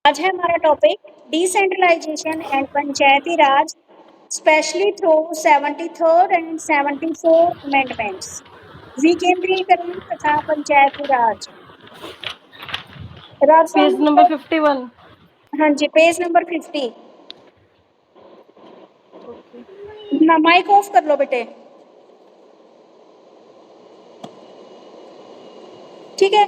आज है हमारा topic decentralisation and Panchayati Raj specially through 73rd एंड 74th अमेंडमेंट्स, विकेंद्रीकरण तथा पंचायती राज। Page number 51। हाँ जी, पेज नंबर 50। ना माइक ऑफ कर लो बेटे, ठीक है।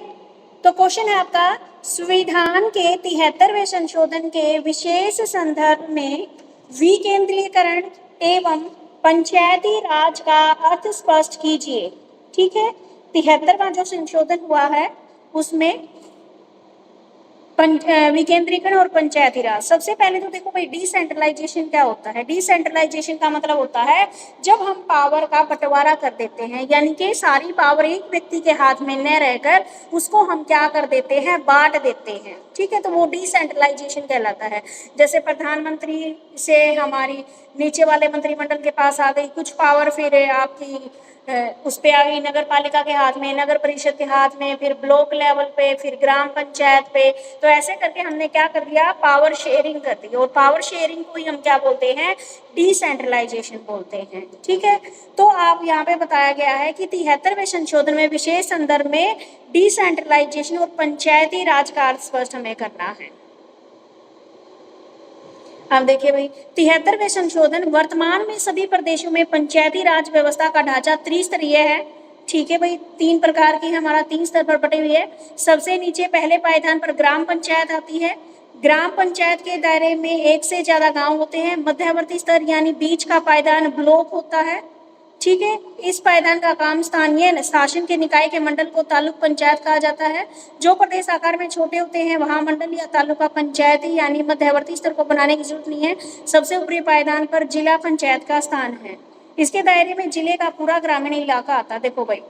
तो क्वेश्चन है आपका, संविधान के 73वें संशोधन के विशेष संदर्भ में विकेंद्रीकरण एवं पंचायती राज का अर्थ स्पष्ट कीजिए। ठीक है, 73वां जो संशोधन हुआ है उसमें विकेंद्रीकरण और पंचायती राज। सबसे पहले तो देखो भाई, डिसेंट्रलाइजेशन क्या होता है। डिसेंट्रलाइजेशन का मतलब होता है जब हम पावर का बंटवारा कर देते हैं, यानी कि सारी पावर एक व्यक्ति के हाथ में न रहकर उसको हम क्या कर देते हैं, बांट देते हैं। ठीक है, तो वो डिसेंट्रलाइजेशन कहलाता है। जैसे प्रधानमंत्री से हमारी नीचे वाले मंत्रिमंडल के पास आ गई कुछ पावर, फिर आपकी उस पे आ गई नगर पालिका के हाथ में, नगर परिषद के हाथ में, फिर ब्लॉक लेवल पे, फिर ग्राम पंचायत पे। तो ऐसे करके हमने क्या कर दिया, पावर शेयरिंग कर दी। और पावर शेयरिंग को ही हम क्या बोलते हैं, डिसेंट्रलाइजेशन बोलते हैं। ठीक है, तो आप यहाँ पे बताया गया है कि 73वें संशोधन में विशेष संदर्भ में डिसेंट्रलाइजेशन और पंचायती राज का अर्थ स्पष्ट हमें करना है। अब देखिए भाई, 73वें संशोधन वर्तमान में सभी प्रदेशों में पंचायती राज व्यवस्था का ढांचा त्रिस्तरीय है। ठीक है भाई, 3 प्रकार की हमारा 3 स्तर पर बटी हुई है। सबसे नीचे पहले पायदान पर ग्राम पंचायत आती है। ग्राम पंचायत के दायरे में एक से ज्यादा गांव होते हैं। मध्यवर्ती स्तर यानी बीच का पायदान ब्लॉक होता है। ठीक है, इस पायदान का काम स्थानीय शासन के निकाय के मंडल को तालुक पंचायत कहा जाता है। जो प्रदेश आकार में छोटे होते हैं वहां मंडल या तालुका पंचायती यानी मध्यवर्ती स्तर को बनाने की जरूरत नहीं है। सबसे ऊपरी पायदान पर जिला पंचायत का स्थान है। इसके दायरे में जिले का पूरा ग्रामीण इलाका आता है। देखो भाई,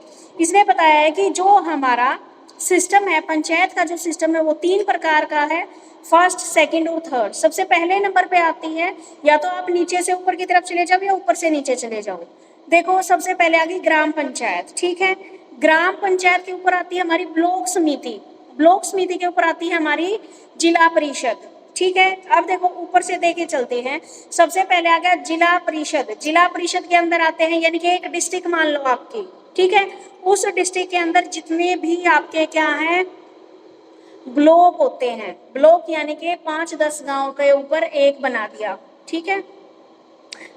इसने बताया है कि जो हमारा सिस्टम है, पंचायत का जो सिस्टम है वो 3 प्रकार का है, फर्स्ट, सेकंड और थर्ड। सबसे पहले नंबर पे आती है, या तो आप नीचे से ऊपर की तरफ चले जाओ या ऊपर से नीचे चले जाओ। देखो, सबसे पहले आ गई ग्राम पंचायत। ठीक है, ग्राम पंचायत के ऊपर आती है हमारी ब्लॉक समिति। ब्लॉक समिति के ऊपर आती है हमारी जिला परिषद। ठीक है, अब देखो ऊपर से देखे चलते हैं। सबसे पहले आ गया जिला परिषद। जिला परिषद के अंदर आते हैं, यानी कि एक डिस्ट्रिक्ट मान लो आपकी। ठीक है, उस डिस्ट्रिक्ट के अंदर जितने भी आपके क्या हैं, ब्लॉक होते हैं। ब्लॉक यानी कि 5-10 गांव के ऊपर एक बना दिया। ठीक है,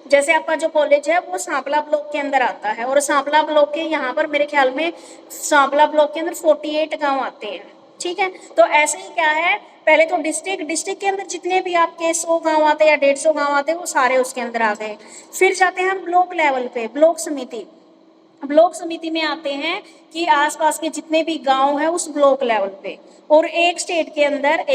जैसे आपका जो कॉलेज है वो सांपला ब्लॉक के अंदर आता है, और सांपला ब्लॉक के यहाँ पर मेरे ख्याल में सांपला ब्लॉक के अंदर 48 गांव आते हैं। ठीक है, तो ऐसे ही क्या है, पहले तो डिस्ट्रिक्ट के अंदर जितने भी आपके 100 गांव आते हैं या 150 गांव आते हैं वो सारे उसके अंदर आ गए। फिर जाते हैं हम ब्लॉक लेवल पे, ब्लॉक समिति। ब्लॉक समिति में आते हैं कि आसपास के जितने भी गांव हैं उस ब्लॉक लेवल पे। और एक स्टेट के अंदर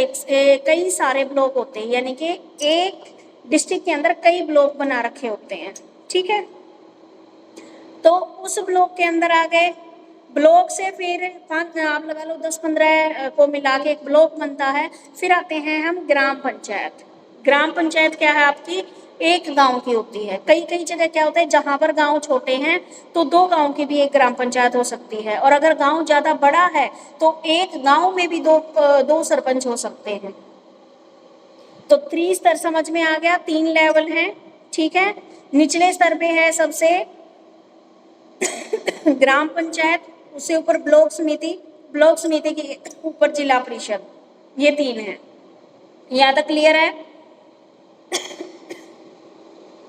कई सारे ब्लॉक होते हैं, यानी कि एक डिस्ट्रिक्ट के अंदर कई ब्लॉक बना रखे होते हैं। ठीक है, तो उस ब्लॉक के अंदर आ गए। ब्लॉक से फिर 5 आप लगा लो 10-15 को मिला के एक ब्लॉक बनता है। फिर आते हैं हम ग्राम पंचायत। ग्राम पंचायत क्या है आपकी, एक गांव की होती है। कई कई जगह क्या होता है, जहां पर गांव छोटे हैं तो 2 गांव की भी एक ग्राम पंचायत हो सकती है, और अगर गांव ज्यादा बड़ा है तो एक गांव में भी दो सरपंच हो सकते हैं। तो 3 स्तर समझ में आ गया, 3 लेवल हैं। ठीक है, निचले स्तर पे है सबसे ग्राम पंचायत, उससे ऊपर ब्लॉक समिति, ब्लॉक समिति के ऊपर जिला परिषद। ये 3 है। यहाँ तक क्लियर है?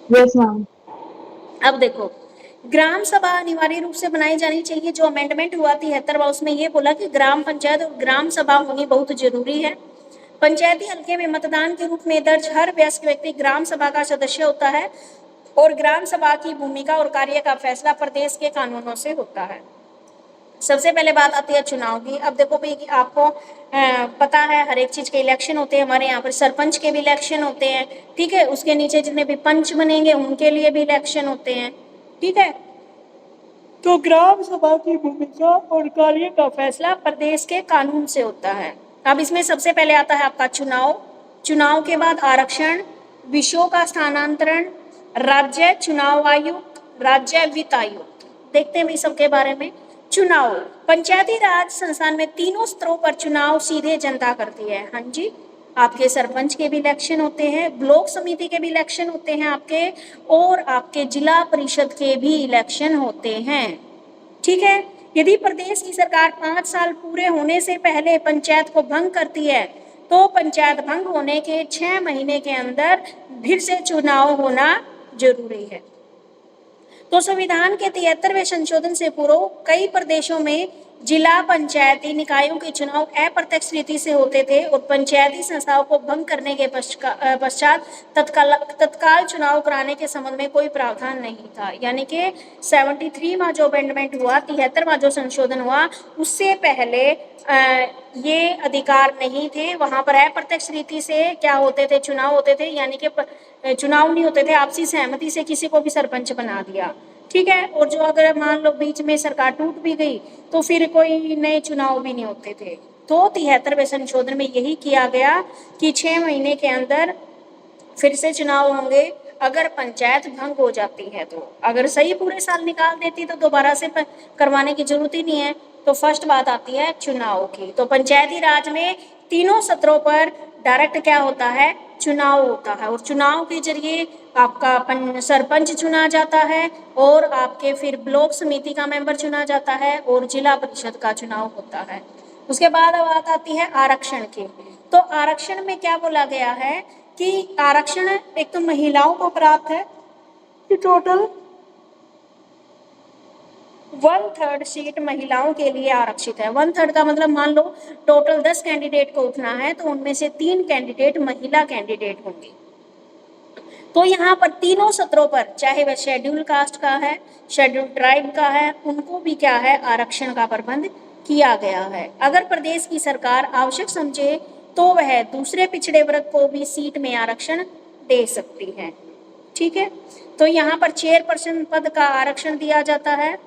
Yes ma'am. अब देखो, ग्राम सभा अनिवार्य रूप से बनाई जानी चाहिए। जो अमेंडमेंट हुआ 73वां, उसमें ये बोला कि ग्राम पंचायत और ग्राम सभा होनी बहुत जरूरी है। पंचायती हल्के में मतदान के रूप में दर्ज हर वयस्क व्यक्ति ग्राम सभा का सदस्य होता है, और ग्राम सभा की भूमिका और कार्य का फैसला प्रदेश के कानूनों से होता है। सबसे पहले बात आती है चुनाव की। अब देखो भाई, आपको पता है हर एक चीज के इलेक्शन होते हैं। हमारे यहाँ पर सरपंच के भी इलेक्शन होते हैं। ठीक है, उसके नीचे जितने भी पंच बनेंगे उनके लिए भी इलेक्शन होते हैं। ठीक है, तो ग्राम सभा की भूमिका और कार्य का फैसला प्रदेश के कानून से होता है। अब इसमें सबसे पहले आता है आपका चुनाव। चुनाव के बाद आरक्षण, विषयों का स्थानांतरण, राज्य चुनाव आयुक्त, राज्य वित्त आयुक्त। देखते हैं सबके बारे में। चुनाव, पंचायती राज संस्थान में तीनों स्तरों पर चुनाव सीधे जनता करती है। हाँ जी, आपके सरपंच के भी इलेक्शन होते हैं, ब्लॉक समिति के भी इलेक्शन होते हैं आपके, और आपके जिला परिषद के भी इलेक्शन होते हैं। ठीक है। यदि प्रदेश की सरकार 5 साल पूरे होने से पहले पंचायत को भंग करती है तो पंचायत भंग होने के 6 महीने के अंदर फिर से चुनाव होना जरूरी है। तो संविधान के 73वें संशोधन से पूर्व कई प्रदेशों में जिला पंचायती निकायों के चुनाव अप्रत्यक्ष रीति से होते थे और पंचायती संस्थाओं को भंग करने के पश्चात तत्काल चुनाव कराने के संबंध में कोई प्रावधान नहीं था। यानी कि 73वां जो अमेंडमेंट हुआ, 73वां जो संशोधन हुआ, उससे पहले ये अधिकार नहीं थे। वहां पर अप्रत्यक्ष रीति से क्या होते थे, चुनाव होते थे, यानी कि चुनाव नहीं होते थे, आपसी सहमति से किसी को भी सरपंच बना दिया। ठीक है। और जो अगर मान लो बीच में सरकार टूट भी गई तो फिर कोई नए चुनाव भी नहीं होते थे। तो 73वें संशोधन में यही किया गया कि 6 महीने के अंदर फिर से चुनाव होंगे अगर पंचायत भंग हो जाती है। तो अगर सही पूरे साल निकाल देती तो दोबारा से करवाने की जरूरत ही नहीं है। तो फर्स्ट बात आती है चुनाव की। तो पंचायती राज में तीनों सत्रों पर डायरेक्ट क्या होता है, चुनाव होता है, और चुनाव के जरिए आपका सरपंच चुना जाता है और आपके फिर ब्लॉक समिति का मेंबर चुना जाता है और जिला परिषद का चुनाव होता है। उसके बाद बात आती है आरक्षण की। तो आरक्षण में क्या बोला गया है कि आरक्षण एक तो महिलाओं को प्राप्त है कि टोटल 1/3 सीट महिलाओं के लिए आरक्षित है। 1/3 का मतलब मान लो टोटल 10 कैंडिडेट को उठना है तो उनमें से 3 कैंडिडेट महिला कैंडिडेट होंगे। तो यहाँ पर तीनों सत्रों पर, चाहे वह शेड्यूल कास्ट का है, शेड्यूल ट्राइब का है, उनको भी क्या है, आरक्षण का प्रबंध किया गया है। अगर प्रदेश की सरकार आवश्यक समझे तो वह दूसरे पिछड़े वर्ग को भी सीट में आरक्षण दे सकती है। ठीक है। तो यहाँ पर चेयरपर्सन पद का आरक्षण दिया जाता है।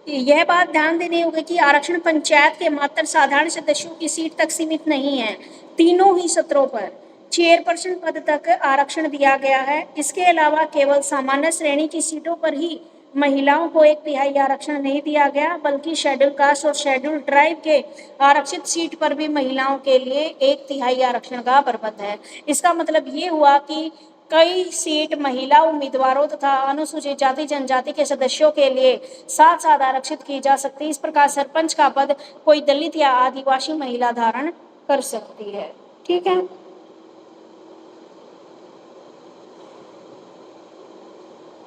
यह बात ध्यान देनी होगी कि आरक्षण पंचायत के मात्र साधारण सदस्यों की सीट तक सीमित नहीं है, तीनों ही सत्रों पर चेयरपर्सन पद तक आरक्षण दिया गया है। इसके अलावा केवल सामान्य श्रेणी की सीटों पर ही महिलाओं को 1/3 आरक्षण नहीं दिया गया, बल्कि शेड्यूल कास्ट और शेड्यूल ट्राइब के आरक्षित सीट पर भी महिलाओं के लिए 1/3 आरक्षण का प्रबंध है। इसका मतलब ये हुआ कि कई सीट महिला उम्मीदवारों तथा अनुसूचित जाति जनजाति के सदस्यों के लिए साथ साथ आरक्षित की जा सकती है। इस प्रकार सरपंच का पद कोई दलित या आदिवासी महिला धारण कर सकती है। ठीक है।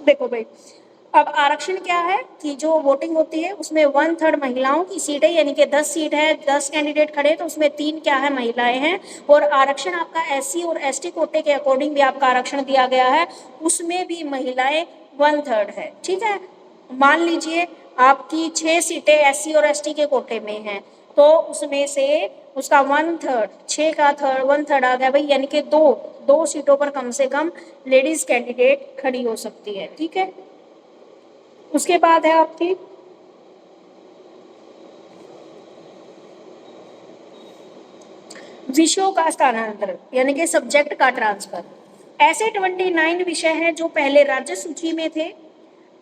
देखो भाई, अब आरक्षण क्या है कि जो वोटिंग होती है उसमें 1/3 महिलाओं की सीट है, यानी कि 10 सीट है, 10 कैंडिडेट खड़े तो उसमें 3 क्या है, महिलाएं हैं। और आरक्षण आपका SC और ST कोटे के अकॉर्डिंग भी आपका आरक्षण दिया गया है, उसमें भी महिलाएं 1/3 है। ठीक है। मान लीजिए आपकी 6 सीटें SC और ST के कोटे में हैं तो उसमें से उसका 1/3, 6 का 1/3 आ गया भाई, यानी कि दो सीटों पर कम से कम लेडीज कैंडिडेट खड़ी हो सकती है। ठीक है। उसके बाद है आपकी विषयों का स्थानांतरण, यानी कि सब्जेक्ट का ट्रांसफर। ऐसे 29 विषय हैं जो पहले राज्य सूची में थे,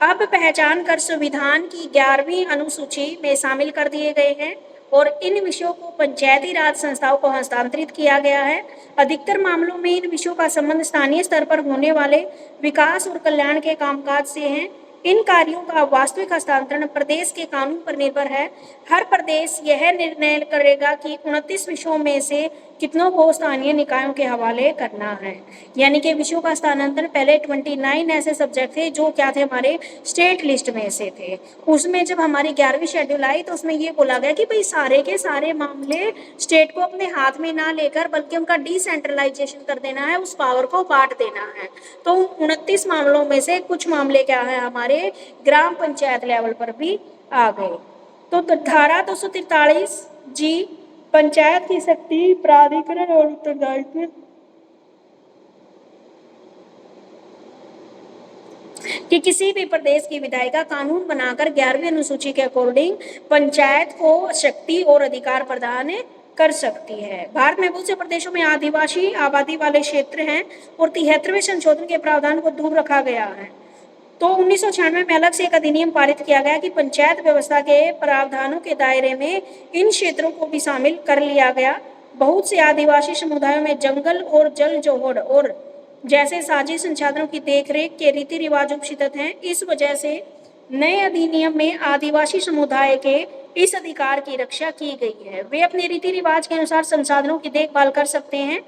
अब पहचान कर संविधान की 11वीं अनुसूची में शामिल कर दिए गए हैं और इन विषयों को पंचायती राज संस्थाओं को हस्तांतरित किया गया है। अधिकतर मामलों में इन विषयों का संबंध स्थानीय स्तर पर होने वाले विकास और कल्याण के कामकाज से है। इन कार्यों का वास्तविक हस्तांतरण प्रदेश के कानून पर निर्भर है। हर प्रदेश यह निर्णय करेगा कि 29 विषयों में से कितनों को स्थानीय निकायों के हवाले करना है। यानी कि विषयों का स्थानांतरण, पहले 29 ऐसे सब्जेक्ट थे जो क्या थे, हमारे स्टेट लिस्ट में से थे। उसमें जब हमारी 11वीं शेड्यूल आई तो उसमें ये बोला गया कि भाई सारे के सारे मामले स्टेट को अपने हाथ में ना लेकर बल्कि उनका डिसेंट्रलाइजेशन कर देना है, उस पावर को बांट देना है। तो 29 मामलों में से कुछ मामले क्या है, हमारे ग्राम पंचायत लेवल पर भी आ गए। तो धारा 243 जी, पंचायत की शक्ति, प्राधिकरण और उत्तरदायित्व कि किसी भी प्रदेश की विधायिका कानून बनाकर 11वीं अनुसूची के अकॉर्डिंग पंचायत को शक्ति और अधिकार प्रदान कर सकती है। भारत में बहुत से प्रदेशों में आदिवासी आबादी वाले क्षेत्र हैं और 73वें संशोधन के प्रावधान को दूर रखा गया है। तो 1996 में अलग से एक अधिनियम पारित किया गया कि पंचायत व्यवस्था के प्रावधानों के दायरे में इन क्षेत्रों को भी शामिल कर लिया गया। बहुत से आदिवासी समुदायों में जंगल और जल जोहड़ और जैसे साझी संसाधनों की देखरेख के रीति रिवाज उपस्थित हैं। इस वजह से नए अधिनियम में आदिवासी समुदाय के इस अधिकार की रक्षा की गई है। वे अपने रीति रिवाज के अनुसार संसाधनों की देखभाल कर सकते हैं।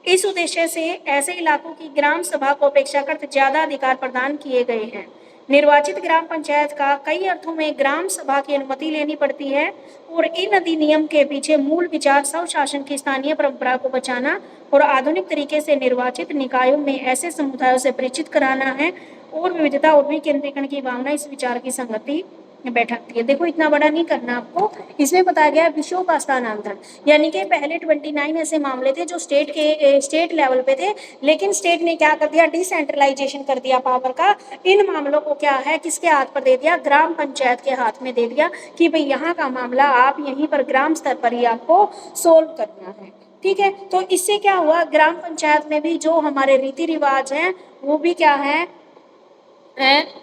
इस उद्देश्य से ऐसे इलाकों की ग्राम सभा को अपेक्षाकृत ज्यादा अधिकार प्रदान किए गए हैं। निर्वाचित ग्राम पंचायत का कई अर्थों में ग्राम सभा की अनुमति लेनी पड़ती है और इन अधिनियम के पीछे मूल विचार स्वशासन की स्थानीय परंपरा को बचाना और आधुनिक तरीके से निर्वाचित निकायों में ऐसे समुदायों से परिचित कराना है और विविधता और विकेंद्रीकरण की भावना इस विचार की संगति बैठकती है। देखो इतना बड़ा नहीं करना आपको। इसमें बताया गया विषयों का स्थानांतरण, यानी कि पहले 29 ऐसे मामले थे जो स्टेट लेवल पे थे, लेकिन स्टेट ने क्या कर दिया, डिसेंट्रलाइजेशन कर दिया पावर का। इन मामलों को क्या है, किसके हाथ पर दे दिया, ग्राम पंचायत के हाथ में दे दिया कि भाई यहाँ का मामला आप यहीं पर ग्राम स्तर पर ही आपको सोल्व करना है। ठीक है, तो इससे क्या हुआ, ग्राम पंचायत में भी जो हमारे रीति रिवाज हैं वो भी क्या है,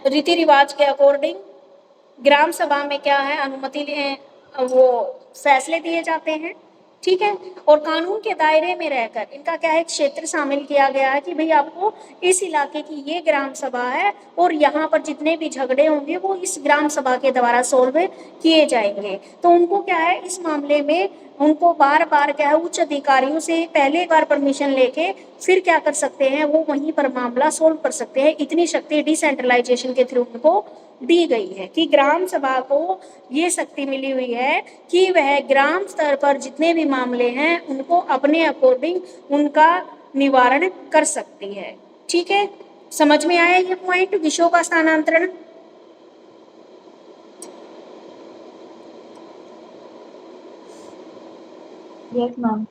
रीति रिवाज के अकॉर्डिंग ग्राम सभा में क्या है, अनुमति वो फैसले दिए जाते हैं। ठीक है, और कानून के दायरे में रहकर इनका क्या है, क्षेत्र शामिल किया गया है कि भाई आपको इस इलाके की ये ग्राम सभा है और यहाँ पर जितने भी झगड़े होंगे वो इस ग्राम सभा के द्वारा सोल्व किए जाएंगे। तो उनको क्या है, इस मामले में उनको बार बार क्या है, उच्च अधिकारियों से पहले एक बार परमिशन लेके फिर क्या कर सकते हैं, वो वहीं पर मामला सोल्व कर सकते हैं। इतनी शक्ति डिसेंट्रलाइजेशन के थ्रू उनको दी गई है कि ग्राम सभा को ये शक्ति मिली हुई है कि वह ग्राम स्तर पर जितने भी मामले हैं उनको अपने अकॉर्डिंग उनका निवारण कर सकती है। ठीक है, समझ में आया ये पॉइंट, विषयों का स्थानांतरण। Yes ma'am.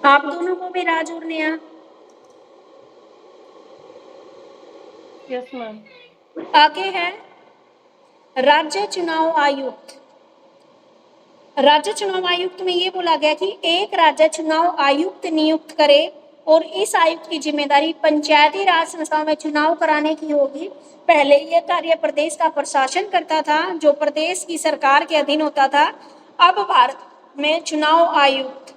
आप दोनों को भी राज और नेहा। Yes ma'am. आगे है राज्य चुनाव आयुक्त। राज्य चुनाव आयुक्त में ये बोला गया कि एक राज्य चुनाव आयुक्त नियुक्त करे और इस आयुक्त की जिम्मेदारी पंचायती राज संस्थाओं में चुनाव कराने की होगी। पहले यह कार्य प्रदेश का प्रशासन करता था, जो प्रदेश की सरकार के अधीन होता था। अब भारत में चुनाव आयुक्त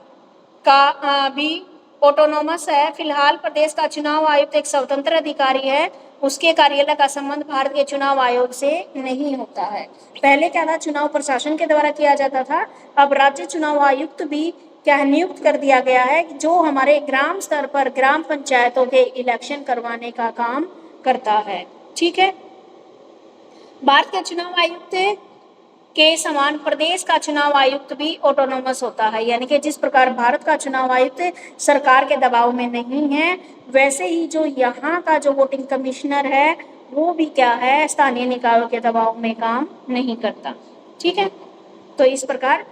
का भी ऑटोनोमस है। फिलहाल प्रदेश का चुनाव आयुक्त एक स्वतंत्र अधिकारी है, उसके कार्यालय का संबंध भारत के चुनाव आयोग से नहीं होता है। पहले क्या था, चुनाव प्रशासन के द्वारा किया जाता था, अब राज्य चुनाव आयुक्त भी क्या है, नियुक्त कर दिया गया है, जो हमारे ग्राम स्तर पर ग्राम पंचायतों के इलेक्शन करवाने का काम करता है। ठीक है, भारत के चुनाव आयुक्त के समान प्रदेश का चुनाव आयुक्त भी ऑटोनोमस होता है, यानी कि जिस प्रकार भारत का चुनाव आयुक्त सरकार के दबाव में नहीं है, वैसे ही जो यहाँ का जो वोटिंग कमिश्नर है वो भी क्या है, स्थानीय निकायों के दबाव में काम नहीं करता। ठीक है, तो इस प्रकार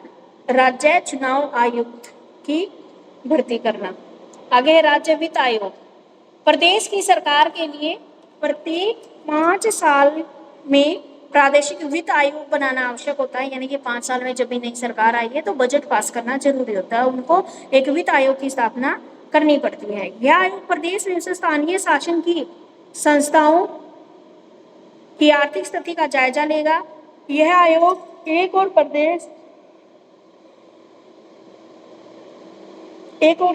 राज्य चुनाव आयुक्त की भर्ती करना। आगे है राज्य वित्त आयोग। प्रदेश की सरकार के लिए प्रत्येक 5 साल में प्रादेशिक वित्त आयोग बनाना आवश्यक होता है, यानी कि 5 साल में जब भी नई सरकार आई है तो बजट पास करना जरूरी होता है, उनको एक वित्त आयोग की स्थापना करनी पड़ती है। यह आयोग प्रदेश में स्थानीय शासन की संस्थाओं की आर्थिक स्थिति का जायजा लेगा। यह आयोग एक और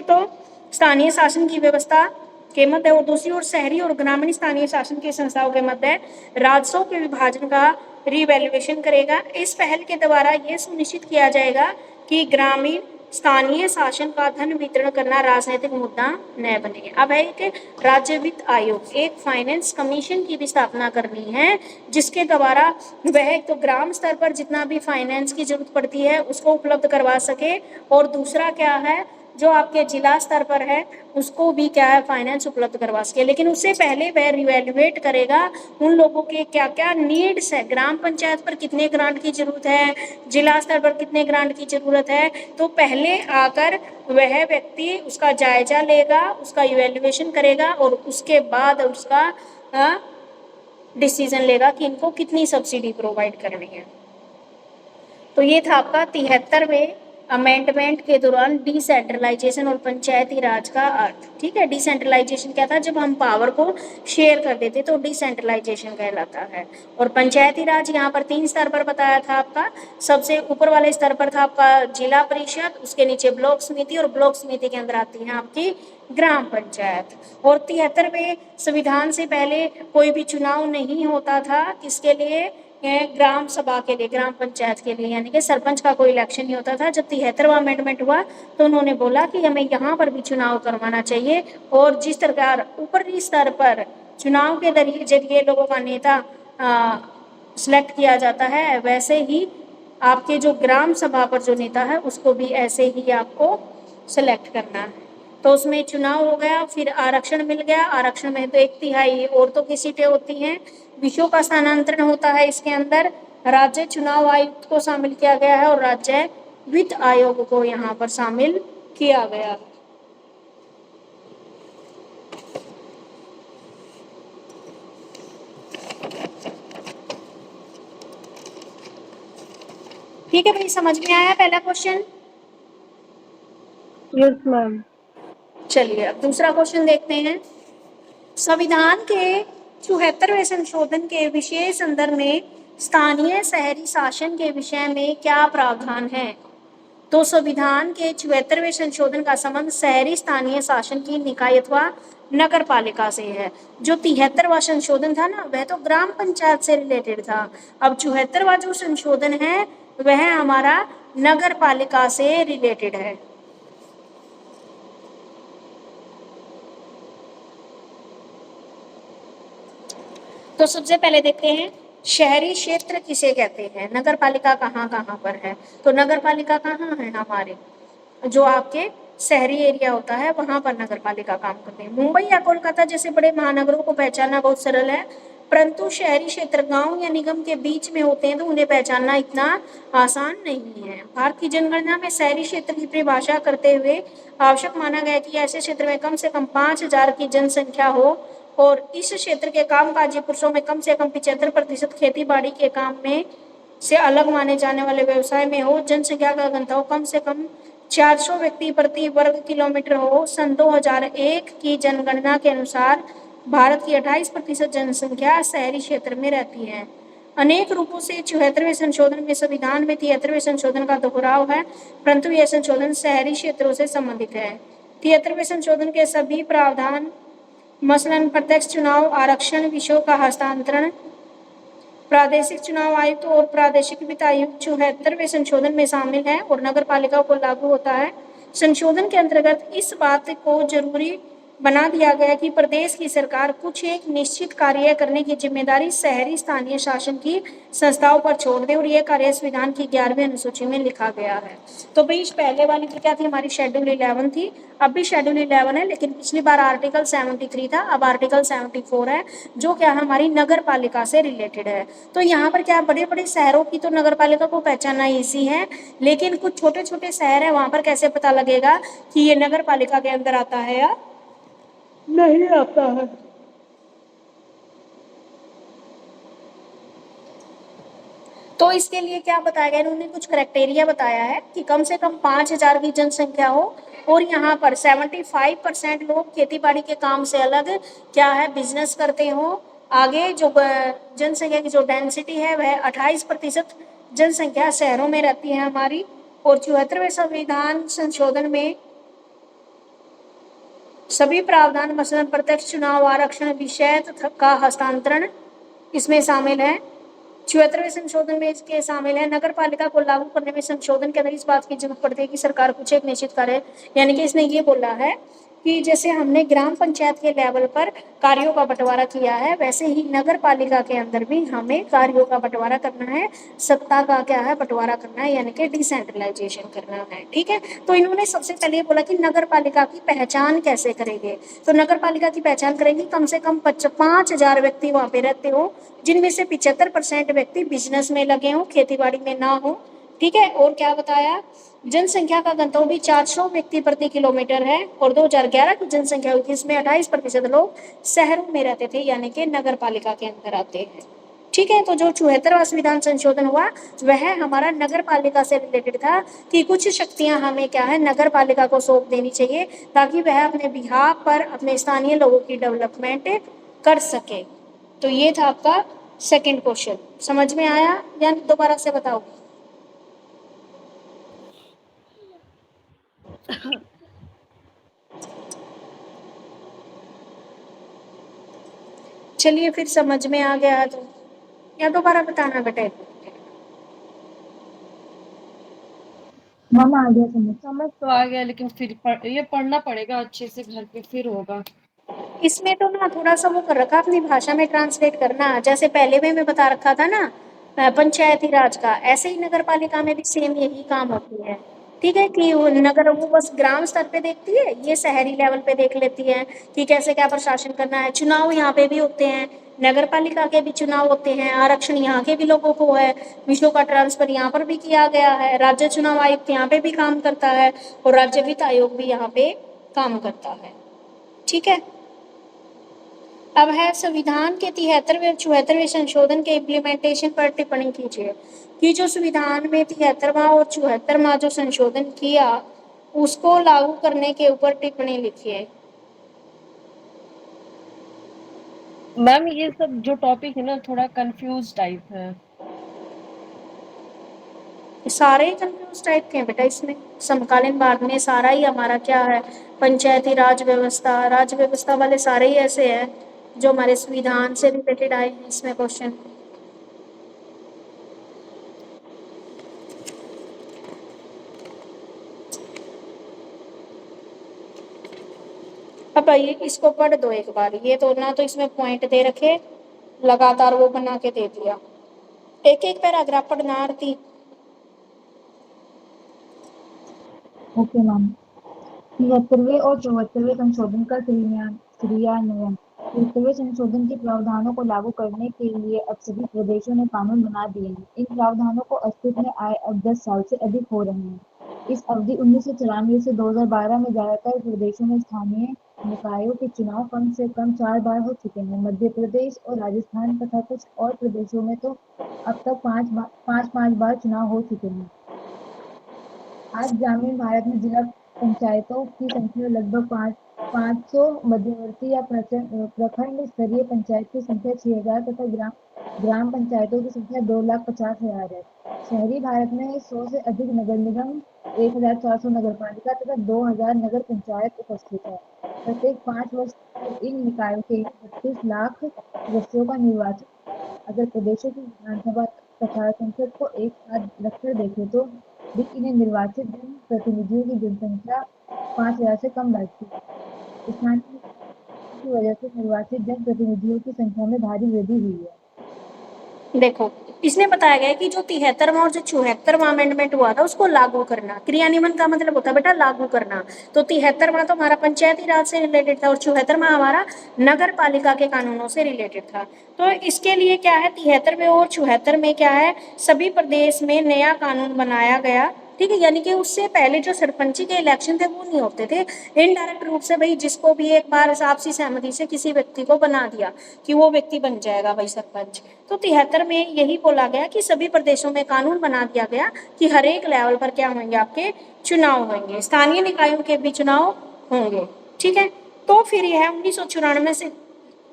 तो स्थानीय शासन की व्यवस्था के मध्य और दूसरी ओर शहरी और ग्रामीण स्थानीय शासन की संस्थाओं के मध्य राजस्व के विभाजन का रिवैल्यूएशन करेगा। इस पहल के द्वारा यह सुनिश्चित किया जाएगा कि ग्रामीण स्थानीय शासन का धन वितरण करना राजनीतिक मुद्दा न बने। अब है एक राज्य वित्त आयोग, एक फाइनेंस कमीशन की भी स्थापना करनी है, जिसके द्वारा वह एक तो ग्राम स्तर पर जितना भी फाइनेंस की जरूरत पड़ती है उसको उपलब्ध करवा सके, और दूसरा क्या है, जो आपके जिला स्तर पर है उसको भी क्या है, फाइनेंस उपलब्ध करवा सके। लेकिन उससे पहले वह रिवैल्यूएट करेगा उन लोगों के क्या क्या नीड्स है, ग्राम पंचायत पर कितने ग्रांट की जरूरत है, जिला स्तर पर कितने ग्रांट की जरूरत है। तो पहले आकर वह व्यक्ति उसका जायजा लेगा, उसका इवैल्यूएशन करेगा और उसके बाद उसका डिसीजन लेगा कि इनको कितनी सब्सिडी प्रोवाइड करनी है। तो ये था आपका 73वें अमेंडमेंट के दौरान डिसेंट्रलाइजेशन और पंचायती राज का अर्थ। ठीक है, डिसेंट्रलाइजेशन क्या था, जब हम पावर को शेयर कर देते तो डिसेंट्रलाइजेशन कहलाता है। और पंचायती राज यहाँ पर 3 स्तर पर बताया था आपका। सबसे ऊपर वाले स्तर पर था आपका जिला परिषद, उसके नीचे ब्लॉक समिति, और ब्लॉक समिति के अंदर आती है आपकी ग्राम पंचायत। और 73वें संविधान से पहले कोई भी चुनाव नहीं होता था, किसके लिए, ग्राम सभा के लिए, ग्राम पंचायत के लिए, यानी कि सरपंच का कोई इलेक्शन नहीं होता था। जब 73वां अमेंडमेंट हुआ तो उन्होंने बोला कि हमें यहाँ पर भी चुनाव करवाना चाहिए, और जिस प्रकार ऊपरी स्तर पर चुनाव के जरिए लोगों का नेता सिलेक्ट किया जाता है, वैसे ही आपके जो ग्राम सभा पर जो नेता है उसको भी ऐसे ही आपको सिलेक्ट करना है। तो उसमें चुनाव हो गया, फिर आरक्षण मिल गया। आरक्षण में तो 1/3 औरतों की सीटें होती हैं। विषयों का स्थानांतरण होता है इसके अंदर। राज्य चुनाव आयुक्त को शामिल किया गया है और राज्य वित्त आयोग को यहाँ पर शामिल किया गया है। ठीक है भाई, समझ में आया पहला क्वेश्चन? Yes ma'am. चलिए अब दूसरा क्वेश्चन देखते हैं। संविधान के 74वें संशोधन के विशेष संदर्भ में स्थानीय शहरी शासन के विषय में क्या प्रावधान है? तो संविधान के 74वें संशोधन का संबंध शहरी स्थानीय शासन की निकाय अथवा नगर पालिका से है। जो 73वां संशोधन था ना, वह तो ग्राम पंचायत से रिलेटेड था। अब 74वां जो संशोधन है वह हमारा नगर पालिका से रिलेटेड है। तो सबसे पहले देखते हैं शहरी क्षेत्र किसे कहते हैं, नगर पालिका कहाँ कहाँ पर है। तो नगर पालिका कहाँ है, हमारे जो आपके शहरी एरिया होता है वहां पर नगर पालिका काम करते हैं। मुंबई या कोलकाता जैसे बड़े महानगरों को पहचानना बहुत सरल है, परंतु शहरी क्षेत्र गांव या निगम के बीच में होते हैं तो उन्हें पहचानना इतना आसान नहीं है। भारत की जनगणना में शहरी क्षेत्र की परिभाषा करते हुए आवश्यक माना गया कि ऐसे क्षेत्र में कम से कम 5,000 की जनसंख्या हो और इस क्षेत्र के कामकाजी पुरुषों में कम से कम 75% खेती बाड़ी के काम में से अलग माने जाने वाले व्यवसाय में हो। जनसंख्या का घनत्व कम से कम 400 व्यक्ति प्रति वर्ग किलोमीटर हो। सन 2001 की जनगणना के अनुसार भारत की 28% जनसंख्या शहरी क्षेत्र में रहती है। अनेक रूपों से 74वें संशोधन में संविधान में 73वें संशोधन का दोहराव है, परंतु यह संशोधन शहरी क्षेत्रों से संबंधित है। 73वें संशोधन के सभी प्रावधान मसलन प्रत्यक्ष चुनाव, आरक्षण, विषयों का हस्तांतरण, प्रादेशिक चुनाव आयुक्त और प्रादेशिक वित्त आयुक्त 74वें संशोधन में शामिल है और नगर पालिका को लागू होता है। संशोधन के अंतर्गत इस बात को जरूरी बना दिया गया कि प्रदेश की सरकार कुछ एक निश्चित कार्य करने की जिम्मेदारी शहरी स्थानीय शासन की संस्थाओं पर छोड़ दे, और यह कार्य संविधान की 11वीं अनुसूची में लिखा गया है। तो भाई पहले वाली तो क्या थी, हमारी शेड्यूल 11 थी, अब भी शेड्यूल 11 है, लेकिन पिछली बार आर्टिकल 73 था, अब आर्टिकल 74 है, जो क्या हमारी नगर पालिका से रिलेटेड है। तो यहाँ पर क्या बड़े बड़े शहरों की तो नगर पालिका को पहचानना ईजी है, लेकिन कुछ छोटे छोटे शहर है वहां पर कैसे पता लगेगा कि ये नगर पालिका के अंदर आता है या नहीं आता है। तो इसके लिए क्या बताया गया, इन्होंने कुछ क्राइटेरिया बताया है कि कम से कम 5,000 की जनसंख्या हो और यहाँ पर 75% लोग खेती बाड़ी के काम से अलग क्या है, बिजनेस करते हो। आगे जो जनसंख्या की जो डेंसिटी है वह 28% जनसंख्या शहरों में रहती है हमारी। और 74वें संविधान संशोधन में सभी प्रावधान मसलन प्रत्यक्ष चुनाव, आरक्षण, विषय का हस्तांतरण इसमें शामिल है। 74वें संशोधन में इसके शामिल है। नगर पालिका को लागू करने में संशोधन के अंदर इस बात की जरूरत पड़ती है कि सरकार कुछ एक निश्चित कार्य, यानी कि इसने ये बोला है कि जैसे हमने ग्राम पंचायत के लेवल पर कार्यों का बंटवारा किया है, वैसे ही नगर पालिका के अंदर भी हमें कार्यों का बंटवारा करना है, सत्ता का क्या है, बंटवारा करना है, यानी कि डिसेंट्रलाइजेशन करना है। ठीक है, तो इन्होंने सबसे पहले बोला कि नगर पालिका की पहचान कैसे करेंगे। तो नगर पालिका की पहचान करेंगे कम से कम 5,000 व्यक्ति वहाँ पे रहते हो, जिनमें से 75% व्यक्ति बिजनेस में लगे हों, खेती बाड़ी में ना हो। ठीक है, और क्या बताया, जनसंख्या का घनत्व भी 400 व्यक्ति प्रति किलोमीटर है। और 2011 की जनसंख्या हुई थी, इसमें 28% लोग शहरों में रहते थे, यानी कि नगर पालिका के अंदर आते हैं। ठीक है, तो जो 74वां संविधान संशोधन हुआ वह हमारा नगर पालिका से रिलेटेड था कि कुछ शक्तियां हमें क्या है नगर पालिका को सौंप देनी चाहिए ताकि वह अपने बिहाफ पर अपने स्थानीय लोगों की डेवलपमेंट कर सके। तो ये था आपका सेकंड क्वेश्चन। समझ में आया या दोबारा से बताओ? चलिए फिर समझ में आ गया तो या दोबारा बताना बेटे? मैम आ गया समझ। समझ तो आ गया, लेकिन फिर ये पढ़ना पड़ेगा अच्छे से घर पे, फिर होगा। इसमें तो ना थोड़ा सा वो कर रखा अपनी भाषा में ट्रांसलेट करना, जैसे पहले में मैं बता रखा था ना पंचायती राज का, ऐसे ही नगर पालिका में भी सेम यही काम होती है। ठीक है कि वो नगर वो बस ग्राम स्तर पे देखती है, ये शहरी लेवल पे देख लेती है कि कैसे क्या प्रशासन करना है। चुनाव यहाँ पे भी होते हैं, नगर पालिका के भी चुनाव होते हैं, आरक्षण यहाँ के भी लोगों को है, विषयों का ट्रांसफर यहाँ पर भी किया गया है, राज्य चुनाव आयुक्त यहाँ पे भी काम करता है और राज्य वित्त आयोग भी यहाँ पे काम करता है। ठीक है, अब है संविधान के 73वें और 74वें संशोधन के इम्प्लीमेंटेशन पर टिप्पणी कीजिए कि जो संविधान में 73वां और 74वां जो संशोधन किया उसको लागू करने के ऊपर टिप्पणी लिखिए। मैम ये सब जो टॉपिक है ना थोड़ा कंफ्यूज टाइप है। सारे ही कंफ्यूज टाइप के हैं बेटा, इसमें समकालीन भारत में सारा ही हमारा क्या है पंचायती राज व्यवस्था वाले सारे ही ऐसे हैं जो हमारे संविधान से रिलेटेड आए हैं इसमें क्वेश्चन। अब आइए इसको पढ़ दो एक बार, ये तो ना तो इसमें पॉइंट दे रखे लगातार वो बना के दे दिया, एक एक पैराग्राफ पढ़ना आरती। Okay ma'am. 73वें और 74वें संशोधन का क्रियान्वयन। 73वें संशोधन के प्रावधानों को लागू करने के लिए अब सभी प्रदेशों ने कानून बना दिए हैं। इन प्रावधानों को अस्तित्व में आए अब 10 साल से अधिक हो रहे हैं। इस अवधि 1994 से 2012 में ज्यादातर प्रदेशों में स्थानीय निकायों के चुनाव कम से कम 4 बार हो चुके हैं। मध्य प्रदेश और राजस्थान तथा कुछ और प्रदेशों में तो अब तक पाँच बार चुनाव हो चुके हैं। आज ग्रामीण भारत में जिला पंचायतों की संख्या लगभग 500, मध्यवर्ती या प्रखंड स्तरीय पंचायत की संख्या 6000 तथा ग्राम पंचायतों की संख्या 2,50,000 है। शहरी भारत में 100 से अधिक नगर निगम, 1400 नगर पालिका तथा 2000 नगर पंचायत उपस्थित है। प्रत्येक 5 वर्ष पर इन निकायों के लिए 32 लाख सदस्यों का निर्वाचन। अगर प्रदेशों की विधानसभा तथा संसद को एक साथ रखकर देखें तो भी इन्हें निर्वाचित जन प्रतिनिधियों की जनसंख्या 5000 से कम बैठती है। स्थानीय की वजह से निर्वाचित जन प्रतिनिधियों की संख्या में भारी वृद्धि हुई है। देखो इसमें बताया गया है कि जो 73वां और जो 74वां अमेंडमेंट हुआ था उसको लागू करना, क्रियान्वयन का मतलब होता है बेटा लागू करना। तो 73वां तो हमारा पंचायती राज से रिलेटेड था और 74वां हमारा नगर पालिका के कानूनों से रिलेटेड था। तो इसके लिए क्या है 73वें और 74 में क्या है सभी प्रदेश में नया कानून बनाया गया। ठीक है, यानी कि उससे पहले जो सरपंची के इलेक्शन थे वो नहीं होते थे, इनडायरेक्ट रूप से भाई जिसको भी एक बार आपसी सहमति से किसी व्यक्ति को बना दिया कि वो व्यक्ति बन जाएगा भाई सरपंच। तो 73 में यही बोला गया कि सभी प्रदेशों में कानून बना दिया गया कि हर एक लेवल पर क्या होंगे आपके चुनाव होंगे, स्थानीय निकायों के भी चुनाव होंगे। ठीक है, तो फिर यह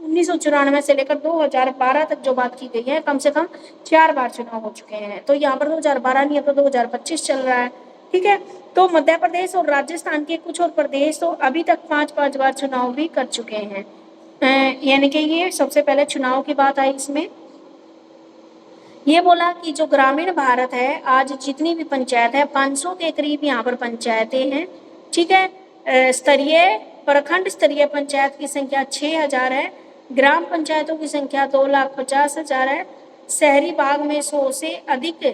1994 से लेकर 2012 तक जो बात की गई है कम से कम 4 बार चुनाव हो चुके हैं। तो यहाँ पर 2012 नहीं है तो 2025 चल रहा है। ठीक है, तो मध्य प्रदेश और राजस्थान के कुछ और प्रदेश तो अभी तक 5-5 बार चुनाव भी कर चुके हैं। यानी कि ये सबसे पहले चुनाव की बात आई इसमें। ये बोला कि जो ग्रामीण भारत है आज जितनी भी पंचायत है 500 के करीब यहाँ पर पंचायतें हैं। ठीक है, स्तरीय प्रखंड स्तरीय पंचायत की संख्या 6000 है, ग्राम पंचायतों की संख्या 2,50,000 है, शहरी भाग में 100 से अधिक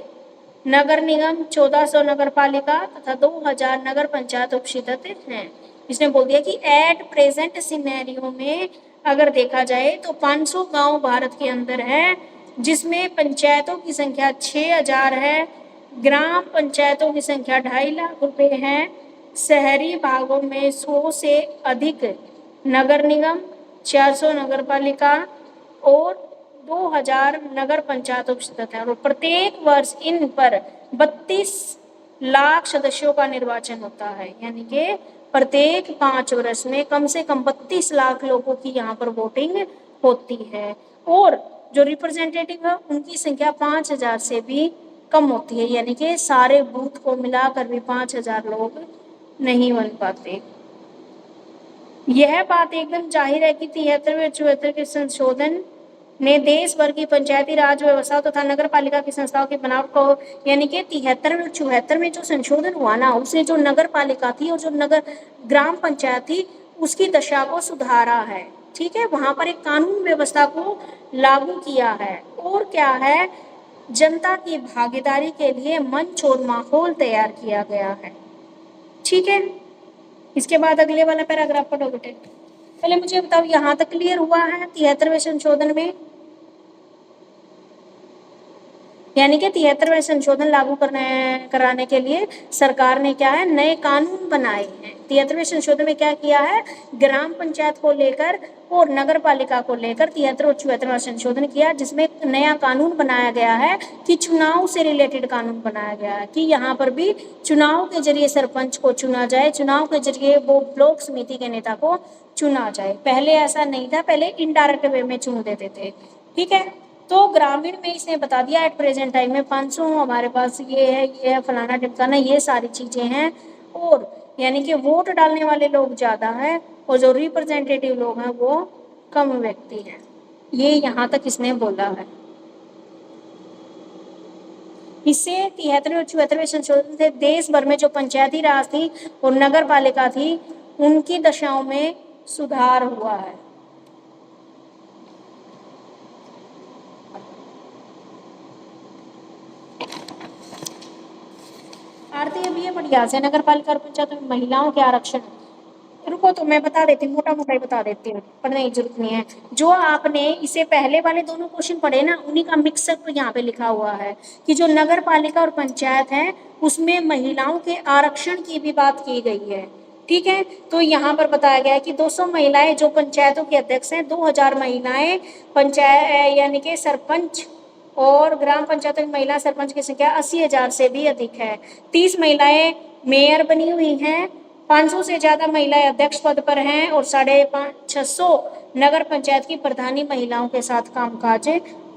नगर निगम, 1400 नगर पालिका तथा 2000 नगर पंचायत उपस्थित हैं। इसने बोल दिया कि एट प्रेजेंट सिनेरियो में अगर देखा जाए तो 500 गांव भारत के अंदर है जिसमें पंचायतों की संख्या 6000 है, ग्राम पंचायतों की संख्या 2.5 लाख रुपए है, शहरी भागों में 100 से अधिक नगर निगम, 400 नगर पालिका और 2000 नगर पंचायतों की सदस्य हैं और प्रत्येक वर्ष इन पर 32 लाख सदस्यों का निर्वाचन होता है। यानी कि प्रत्येक 5 वर्ष में कम से कम 32 लाख लोगों की यहाँ पर वोटिंग होती है और जो रिप्रेजेंटेटिव है उनकी संख्या 5000 से भी कम होती है। यानी कि सारे बूथ को मिलाकर भी 5000 लोग नहीं बन पाते। यह बात एकदम जाहिर है कि 73वें और 74 के संशोधन ने देश भर की पंचायती राज व्यवस्था तथा नगर पालिका की संस्थाओं की बनावट को, यानी कि 73 और 74 में जो संशोधन हुआ ना, उसने जो नगर पालिका थी और जो नगर ग्राम पंचायत थी उसकी दशा को सुधारा है। ठीक है, वहां पर एक कानून व्यवस्था को लागू किया है और क्या है, जनता की भागीदारी के लिए मंच और माहौल तैयार किया गया है। ठीक है, इसके बाद अगले वाला पैराग्राफ पढ़ो बेटे। पहले मुझे बताओ यहाँ तक क्लियर हुआ है 73वें संशोधन में? यानी कि 73वें संशोधन लागू कराने के लिए सरकार ने क्या है, नए कानून बनाए हैं। 73वें संशोधन में क्या किया है, ग्राम पंचायत को लेकर और नगर पालिका को लेकर 73 और 74वां संशोधन किया, जिसमें नया कानून बनाया गया है कि चुनाव से रिलेटेड कानून बनाया गया है कि यहाँ पर भी चुनाव के जरिए सरपंच को चुना जाए, चुनाव के जरिए वो ब्लॉक समिति के नेता को चुना जाए। पहले ऐसा नहीं था, पहले इनडायरेक्ट वे में चुन देते थे। ठीक है, तो ग्रामीण में इसने बता दिया एट प्रेजेंट टाइम में 500 हमारे पास ये है फलाना टिमकाना, ये सारी चीजें हैं और यानी कि वोट डालने वाले लोग ज्यादा हैं और जो रिप्रेजेंटेटिव लोग हैं वो कम व्यक्ति हैं। ये यहाँ तक इसने बोला है। इससे 73 और 74वें संशोधन से देश भर में जो पंचायती राज थी और नगर पालिका थी उनकी दशाओं में सुधार हुआ है। आरती अब ये बढ़िया से नगर पालिका और पंचायत में महिलाओं के आरक्षण। रुको तो मैं बता देती हूँ, मोटा मोटा ही बता देती हूँ, पढ़ने की जरूरत नहीं है। जो आपने इसे पहले वाले दोनों क्वेश्चन पढ़े ना, उन्हीं का मिक्सअप यहाँ पे लिखा हुआ है कि जो नगर पालिका और पंचायत है उसमें महिलाओं के आरक्षण की भी बात की गई है। ठीक है, तो यहाँ पर बताया गया है कि 200 महिलाएं जो पंचायतों के अध्यक्ष हैं, 2000 महिलाएं पंचायत यानी कि सरपंच और ग्राम पंचायतों की महिला सरपंच की संख्या 80,000 से भी अधिक है। 30 महिलाएं मेयर बनी हुई हैं, 500 से ज्यादा महिलाएं अध्यक्ष पद पर हैं और 650 नगर पंचायत की प्रधानी महिलाओं के साथ कामकाज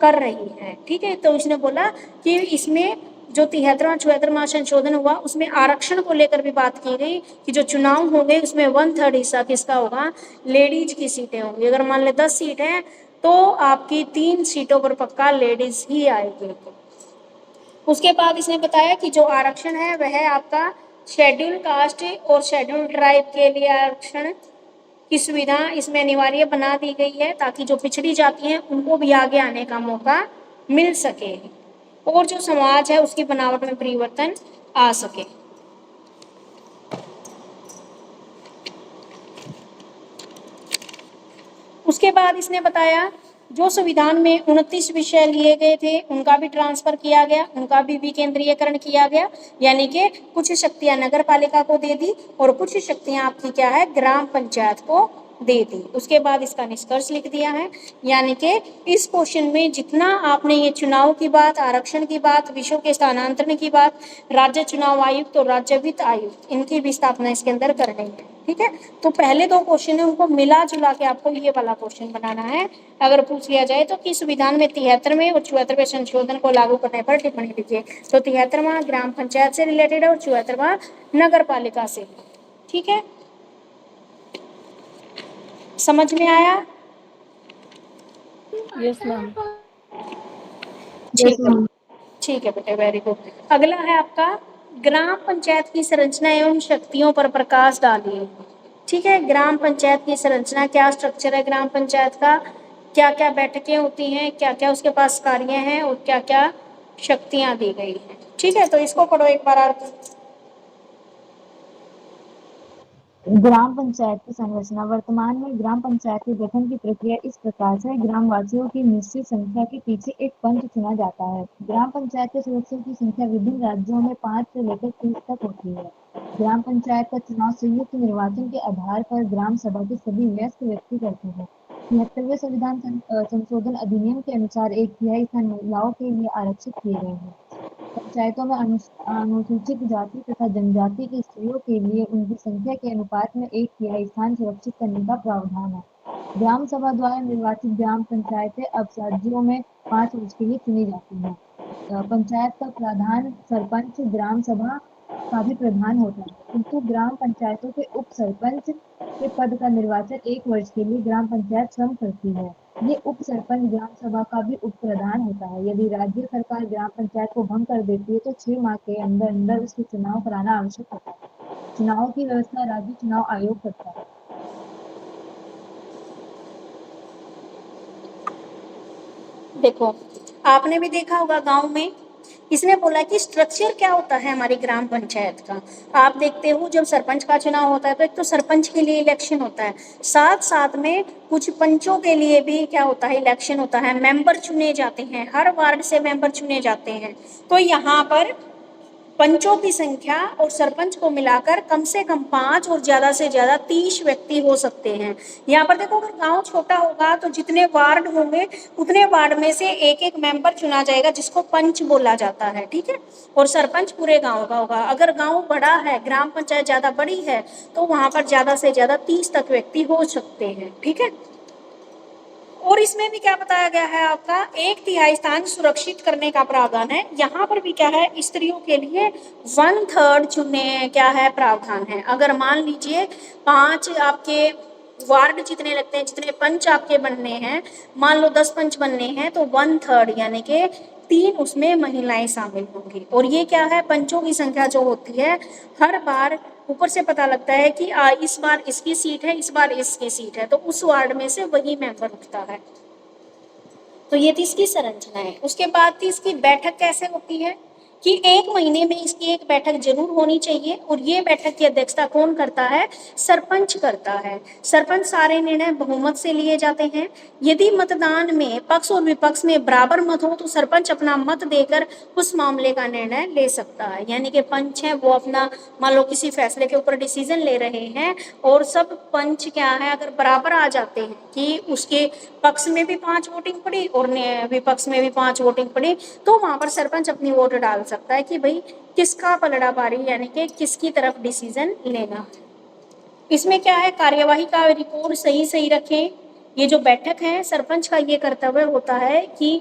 कर रही हैं। ठीक है, तो उसने बोला कि इसमें जो 73वां 74वां संशोधन हुआ उसमें आरक्षण को लेकर भी बात की गई कि जो चुनाव होंगे उसमें 1/3 हिस्सा किसका होगा, लेडीज की सीटें होंगी। अगर मान ले 10 सीट है तो आपकी 3 सीटों पर पक्का लेडीज ही आएगी। उसके बाद इसने बताया कि जो आरक्षण है वह आपका शेड्यूल कास्ट और शेड्यूल ट्राइब के लिए आरक्षण की सुविधा इसमें अनिवार्य बना दी गई है ताकि जो पिछड़ी जाति हैं उनको भी आगे आने का मौका मिल सके और जो समाज है उसकी बनावट में परिवर्तन आ सके। उसके बाद इसने बताया जो संविधान में 29 विषय लिए गए थे उनका भी ट्रांसफर किया गया, उनका भी विकेंद्रीयकरण किया गया, यानी कि कुछ शक्तियां नगर पालिका को दे दी और कुछ शक्तियां आपकी क्या है, ग्राम पंचायत को दे दी। उसके बाद इसका निष्कर्ष लिख दिया है, यानी कि इस क्वेश्चन में जितना आपने ये चुनाव की बात, आरक्षण की बात, विषयों के स्थानांतरण की बात, राज्य चुनाव आयुक्त और राज्य वित्त आयुक्त, इनकी भी स्थापना इसके अंदर करनी है। ठीक है, तो पहले 2 क्वेश्चन है उनको मिला जुला के आपको ये वाला क्वेश्चन बनाना है। अगर पूछ लिया जाए तो कि संविधान में 73वें और 74वें संशोधन को लागू करने पर टिप्पणी लीजिए, तो 73वां ग्राम पंचायत से रिलेटेड है और 74वां नगर पालिका से। ठीक है, समझ में आया? Yes ma'am. Yes ma'am. ठीक है बेटे, वेरी गुड। अगला है आपका ग्राम पंचायत की संरचना एवं शक्तियों पर प्रकाश डालिए। ठीक है, ग्राम पंचायत की संरचना, क्या स्ट्रक्चर है ग्राम पंचायत का, क्या क्या बैठकें होती हैं, क्या क्या उसके पास कार्य हैं और क्या क्या शक्तियां दी गई हैं। ठीक है, तो इसको पढ़ो एक बार और। ग्राम पंचायत की संरचना। वर्तमान में ग्राम पंचायत के गठन की प्रक्रिया इस प्रकार से ग्रामवासियों की निश्चित संख्या के पीछे एक पंच चुना जाता है। ग्राम पंचायत के सदस्यों की संख्या विभिन्न राज्यों में 5 से लेकर 30 तक होती है। ग्राम पंचायत का चुनाव संयुक्त निर्वाचन के आधार पर ग्राम सभा के सभी वयस्क व्यक्ति करते हैं। 73वें संशोधन अधिनियम के अनुसार 1/3 स्थान महिलाओं के लिए आरक्षित किए गए हैं। पंचायतों में अनुसूचित जाति तथा जनजाति की स्त्रियों के लिए उनकी संख्या के अनुपात में 1/3 स्थान सुरक्षित करने का प्रावधान है। ग्राम सभा द्वारा निर्वाचित ग्राम पंचायतें अब राज्यों में 5 वर्ष के लिए चुनी जाती हैं। पंचायत का प्रधान सरपंच ग्राम सभा का भी प्रधान होता है, किंतु ग्राम पंचायतों के उप सरपंच के पद का निर्वाचन 1 वर्ष के लिए ग्राम पंचायत स्वयं करती है। ये उप सरपंच ग्राम सभा का भी उप प्रधान होता है। यदि राज्य सरकार ग्राम पंचायत को भंग कर देती है तो 6 माह के अंदर अंदर उसके चुनाव कराना आवश्यक होता है। चुनाव की व्यवस्था राज्य चुनाव आयोग करता है। देखो, आपने भी देखा होगा गांव में, इसने बोला कि स्ट्रक्चर क्या होता है हमारी ग्राम पंचायत का। आप देखते हो जब सरपंच का चुनाव होता है तो एक तो सरपंच के लिए इलेक्शन होता है, साथ साथ में कुछ पंचों के लिए भी क्या होता है, इलेक्शन होता है। मेंबर चुने जाते हैं, हर वार्ड से मेंबर चुने जाते हैं। तो यहाँ पर पंचों की संख्या और सरपंच को मिलाकर कम से कम 5 और ज्यादा से ज्यादा 30 व्यक्ति हो सकते हैं। यहाँ पर देखो, अगर गांव छोटा होगा तो जितने वार्ड होंगे उतने वार्ड में से एक एक मेंबर चुना जाएगा जिसको पंच बोला जाता है, ठीक है। और सरपंच पूरे गांव का होगा। अगर गांव बड़ा है, ग्राम पंचायत ज्यादा बड़ी है, तो वहां पर ज्यादा से ज्यादा 30 तक व्यक्ति हो सकते हैं, ठीक है। और इसमें भी क्या बताया गया है, आपका 1/3 स्थान सुरक्षित करने का प्रावधान है। यहाँ पर भी क्या है, स्त्रियों के लिए 1/3 चुनने क्या है, प्रावधान है। अगर मान लीजिए 5 आपके वार्ड जितने लगते हैं, जितने पंच आपके बनने हैं, मान लो 10 पंच बनने हैं, तो 1/3 यानी कि 3 उसमें महिलाएं शामिल होंगी। और ये क्या है, पंचों की संख्या जो होती है, हर बार ऊपर से पता लगता है कि इस बार इसकी सीट है, इस बार इसकी सीट है, तो उस वार्ड में से वही मेंबर उठता है। तो ये थी इसकी संरचना है। उसके बाद थी इसकी बैठक कैसे होती है कि 1 महीने में इसकी एक बैठक जरूर होनी चाहिए। और ये बैठक की अध्यक्षता कौन करता है, सरपंच करता है। सरपंच सारे निर्णय बहुमत से लिए जाते हैं। यदि मतदान में पक्ष और विपक्ष में बराबर मत हो तो सरपंच अपना मत देकर उस मामले का निर्णय ले सकता है। यानी कि पंच है वो अपना, मान लो किसी फैसले के ऊपर डिसीजन ले रहे हैं और सब पंच क्या है, अगर बराबर आ जाते हैं कि उसके पक्ष में भी 5 वोटिंग पड़ी और विपक्ष में भी 5 वोटिंग पड़ी, तो वहां पर सरपंच अपनी वोट डाल सकता है कि भाई किसका पलड़ा भारी, यानी कि किसकी तरफ डिसीजन लेना। इसमें क्या है, कार्यवाही का रिकॉर्ड सही सही रखें। ये जो बैठक है, सरपंच का ये कर्तव्य होता है कि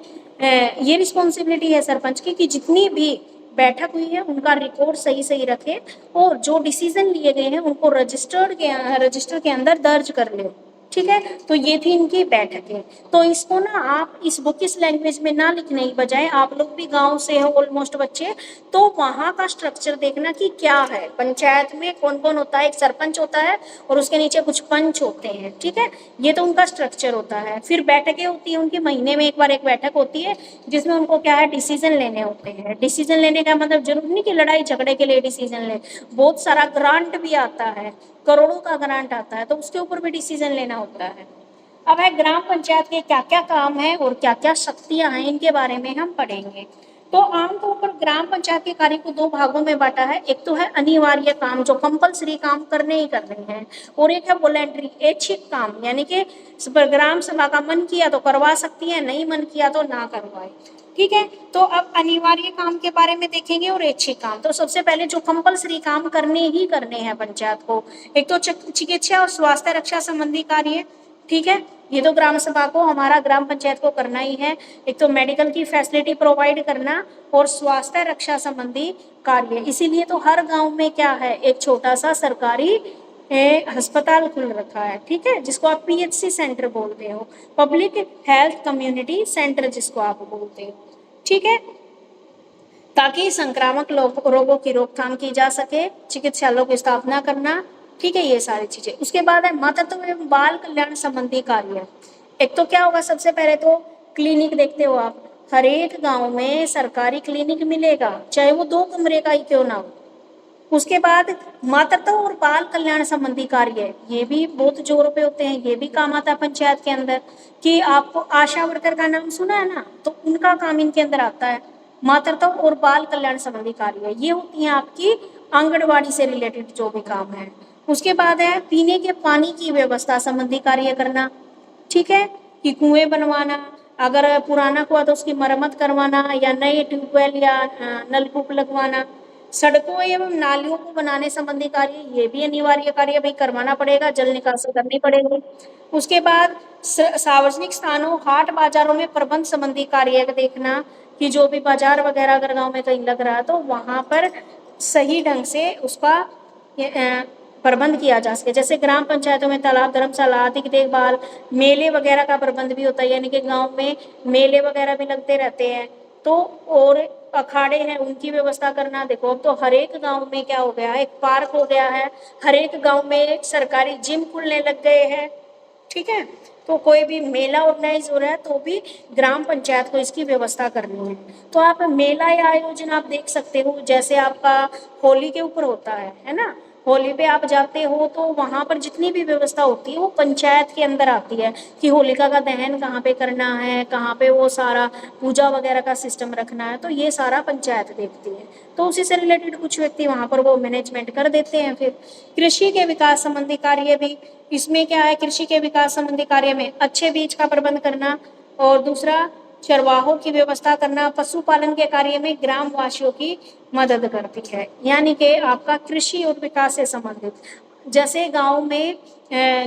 ये रिस्पॉन्सिबिलिटी है सरपंच की कि जितनी भी बैठक हुई है उनका रिकॉर्ड सही सही रखे और जो डिसीजन लिए गए हैं उनको रजिस्टर के अंदर दर्ज कर ले, ठीक है। तो ये थी इनकी बैठकें। तो इसको ना आप इस बुक इस लैंग्वेज में ना लिखने की बजाय, आप लोग भी गांव से हो ऑलमोस्ट बच्चे, तो वहां का स्ट्रक्चर देखना कि क्या है। पंचायत में कौन कौन होता है, एक सरपंच होता है और उसके नीचे कुछ पंच होते हैं, ठीक है। ये तो उनका स्ट्रक्चर होता है। फिर बैठकें होती है उनकी, महीने में एक बार एक बैठक होती है जिसमें उनको क्या है, डिसीजन लेने होते हैं। डिसीजन लेने का मतलब जरूरी नहीं कि लड़ाई झगड़े के लिए डिसीजन ले, बहुत सारा ग्रांट भी आता है, करोड़ों का ग्रांट आता है, तो उसके ऊपर भी डिसीजन लेना होता है। अब है ग्राम पंचायत के क्या क्या काम है और क्या क्या शक्तियां हैं, इनके बारे में हम पढ़ेंगे। तो आमतौर पर ग्राम पंचायत के कार्य को 2 भागों में बांटा है। एक तो है अनिवार्य काम, जो कंपलसरी काम करने ही करने हैं, और एक है वॉलेंटरी, ऐच्छिक काम, यानी कि ग्राम सभा का मन किया तो करवा सकती है, नहीं मन किया तो ना करवाए, ठीक है। तो अब अनिवार्य काम के बारे में देखेंगे और ऐच्छिक काम। तो सबसे पहले जो कंपलसरी काम करने ही करने हैं पंचायत को, एक तो चिकित्सा और स्वास्थ्य रक्षा संबंधी कार्य, ठीक है, ये तो ग्राम सभा को, हमारा ग्राम पंचायत को करना ही है। एक तो मेडिकल की फैसिलिटी प्रोवाइड करना और स्वास्थ्य रक्षा संबंधी कार्य। इसीलिए तो हर गांव में क्या है, एक छोटा सा सरकारी अस्पताल खुल रखा है, ठीक है, जिसको आप PHC सेंटर बोलते हो, पब्लिक हेल्थ कम्युनिटी सेंटर जिसको आप बोलते हो, ठीक है, ताकि संक्रामक रोगों की रोकथाम की जा सके, चिकित्सालयों की स्थापना करना, ठीक है, ये सारी चीजें। उसके बाद है मातृत्व एवं बाल कल्याण संबंधी कार्य। एक तो क्या होगा, सबसे पहले तो क्लिनिक देखते हो आप, हर एक गांव में सरकारी क्लिनिक मिलेगा, चाहे वो 2 कमरे का ही क्यों ना हो। उसके बाद मातृत्व और बाल कल्याण संबंधी कार्य, ये भी बहुत जोरों पे होते हैं, ये भी काम आता है पंचायत के अंदर। कि आपको आशा वर्कर का नाम सुना है ना, तो उनका काम इनके अंदर आता है। मातृत्व और बाल कल्याण संबंधी कार्य, ये होती है आपकी आंगनबाड़ी से रिलेटेड जो भी काम है। उसके बाद है पीने के पानी की व्यवस्था संबंधी कार्य करना, ठीक है, कि कुएं बनवाना, अगर पुराना कुआं तो उसकी मरम्मत करवाना या नए ट्यूबवेल या नलकूप लगवाना। सड़कों एवं नालियों को बनाने संबंधी कार्य, ये भी अनिवार्य कार्य भाई करवाना पड़ेगा, जल निकासी करनी पड़ेगी। उसके बाद सार्वजनिक स्थानों, हाट बाजारों में प्रबंध संबंधी कार्य देखना कि जो भी बाजार वगैरह अगर गांव में कहीं लग रहा है तो वहां पर सही ढंग से उसका प्रबंध किया जा सके। जैसे ग्राम पंचायतों में तालाब, धर्मशाला आदि की देखभाल, मेले वगैरह का प्रबंध भी होता है, यानी कि गांव में मेले वगैरह भी लगते रहते हैं तो, और अखाड़े हैं उनकी व्यवस्था करना। देखो अब तो हर एक गांव में क्या हो गया है, एक पार्क हो गया है, हर एक गांव में सरकारी जिम खुलने लग गए हैं। ठीक है, तो कोई भी मेला ऑर्गेनाइज हो रहा है तो भी ग्राम पंचायत को इसकी व्यवस्था करनी है। तो आप मेला या आयोजन आप देख सकते हो, जैसे आपका होली के ऊपर होता है ना, होली पे आप जाते हो तो वहां पर जितनी भी व्यवस्था होती है वो पंचायत के अंदर आती है कि होलिका का दहन कहाँ पे करना है, कहाँ पे वो सारा पूजा वगैरह का सिस्टम रखना है, तो ये सारा पंचायत देखती है। तो उसी से रिलेटेड कुछ व्यक्ति वहां पर वो मैनेजमेंट कर देते हैं। फिर कृषि के विकास संबंधी कार्य भी, इसमें क्या है, कृषि के विकास संबंधी कार्य में अच्छे बीज का प्रबंध करना, और दूसरा चरवाहों की व्यवस्था करना, पशुपालन के कार्य में ग्राम वासियों की मदद करती है। यानी कि आपका कृषि और विकास से संबंधित, जैसे गांव में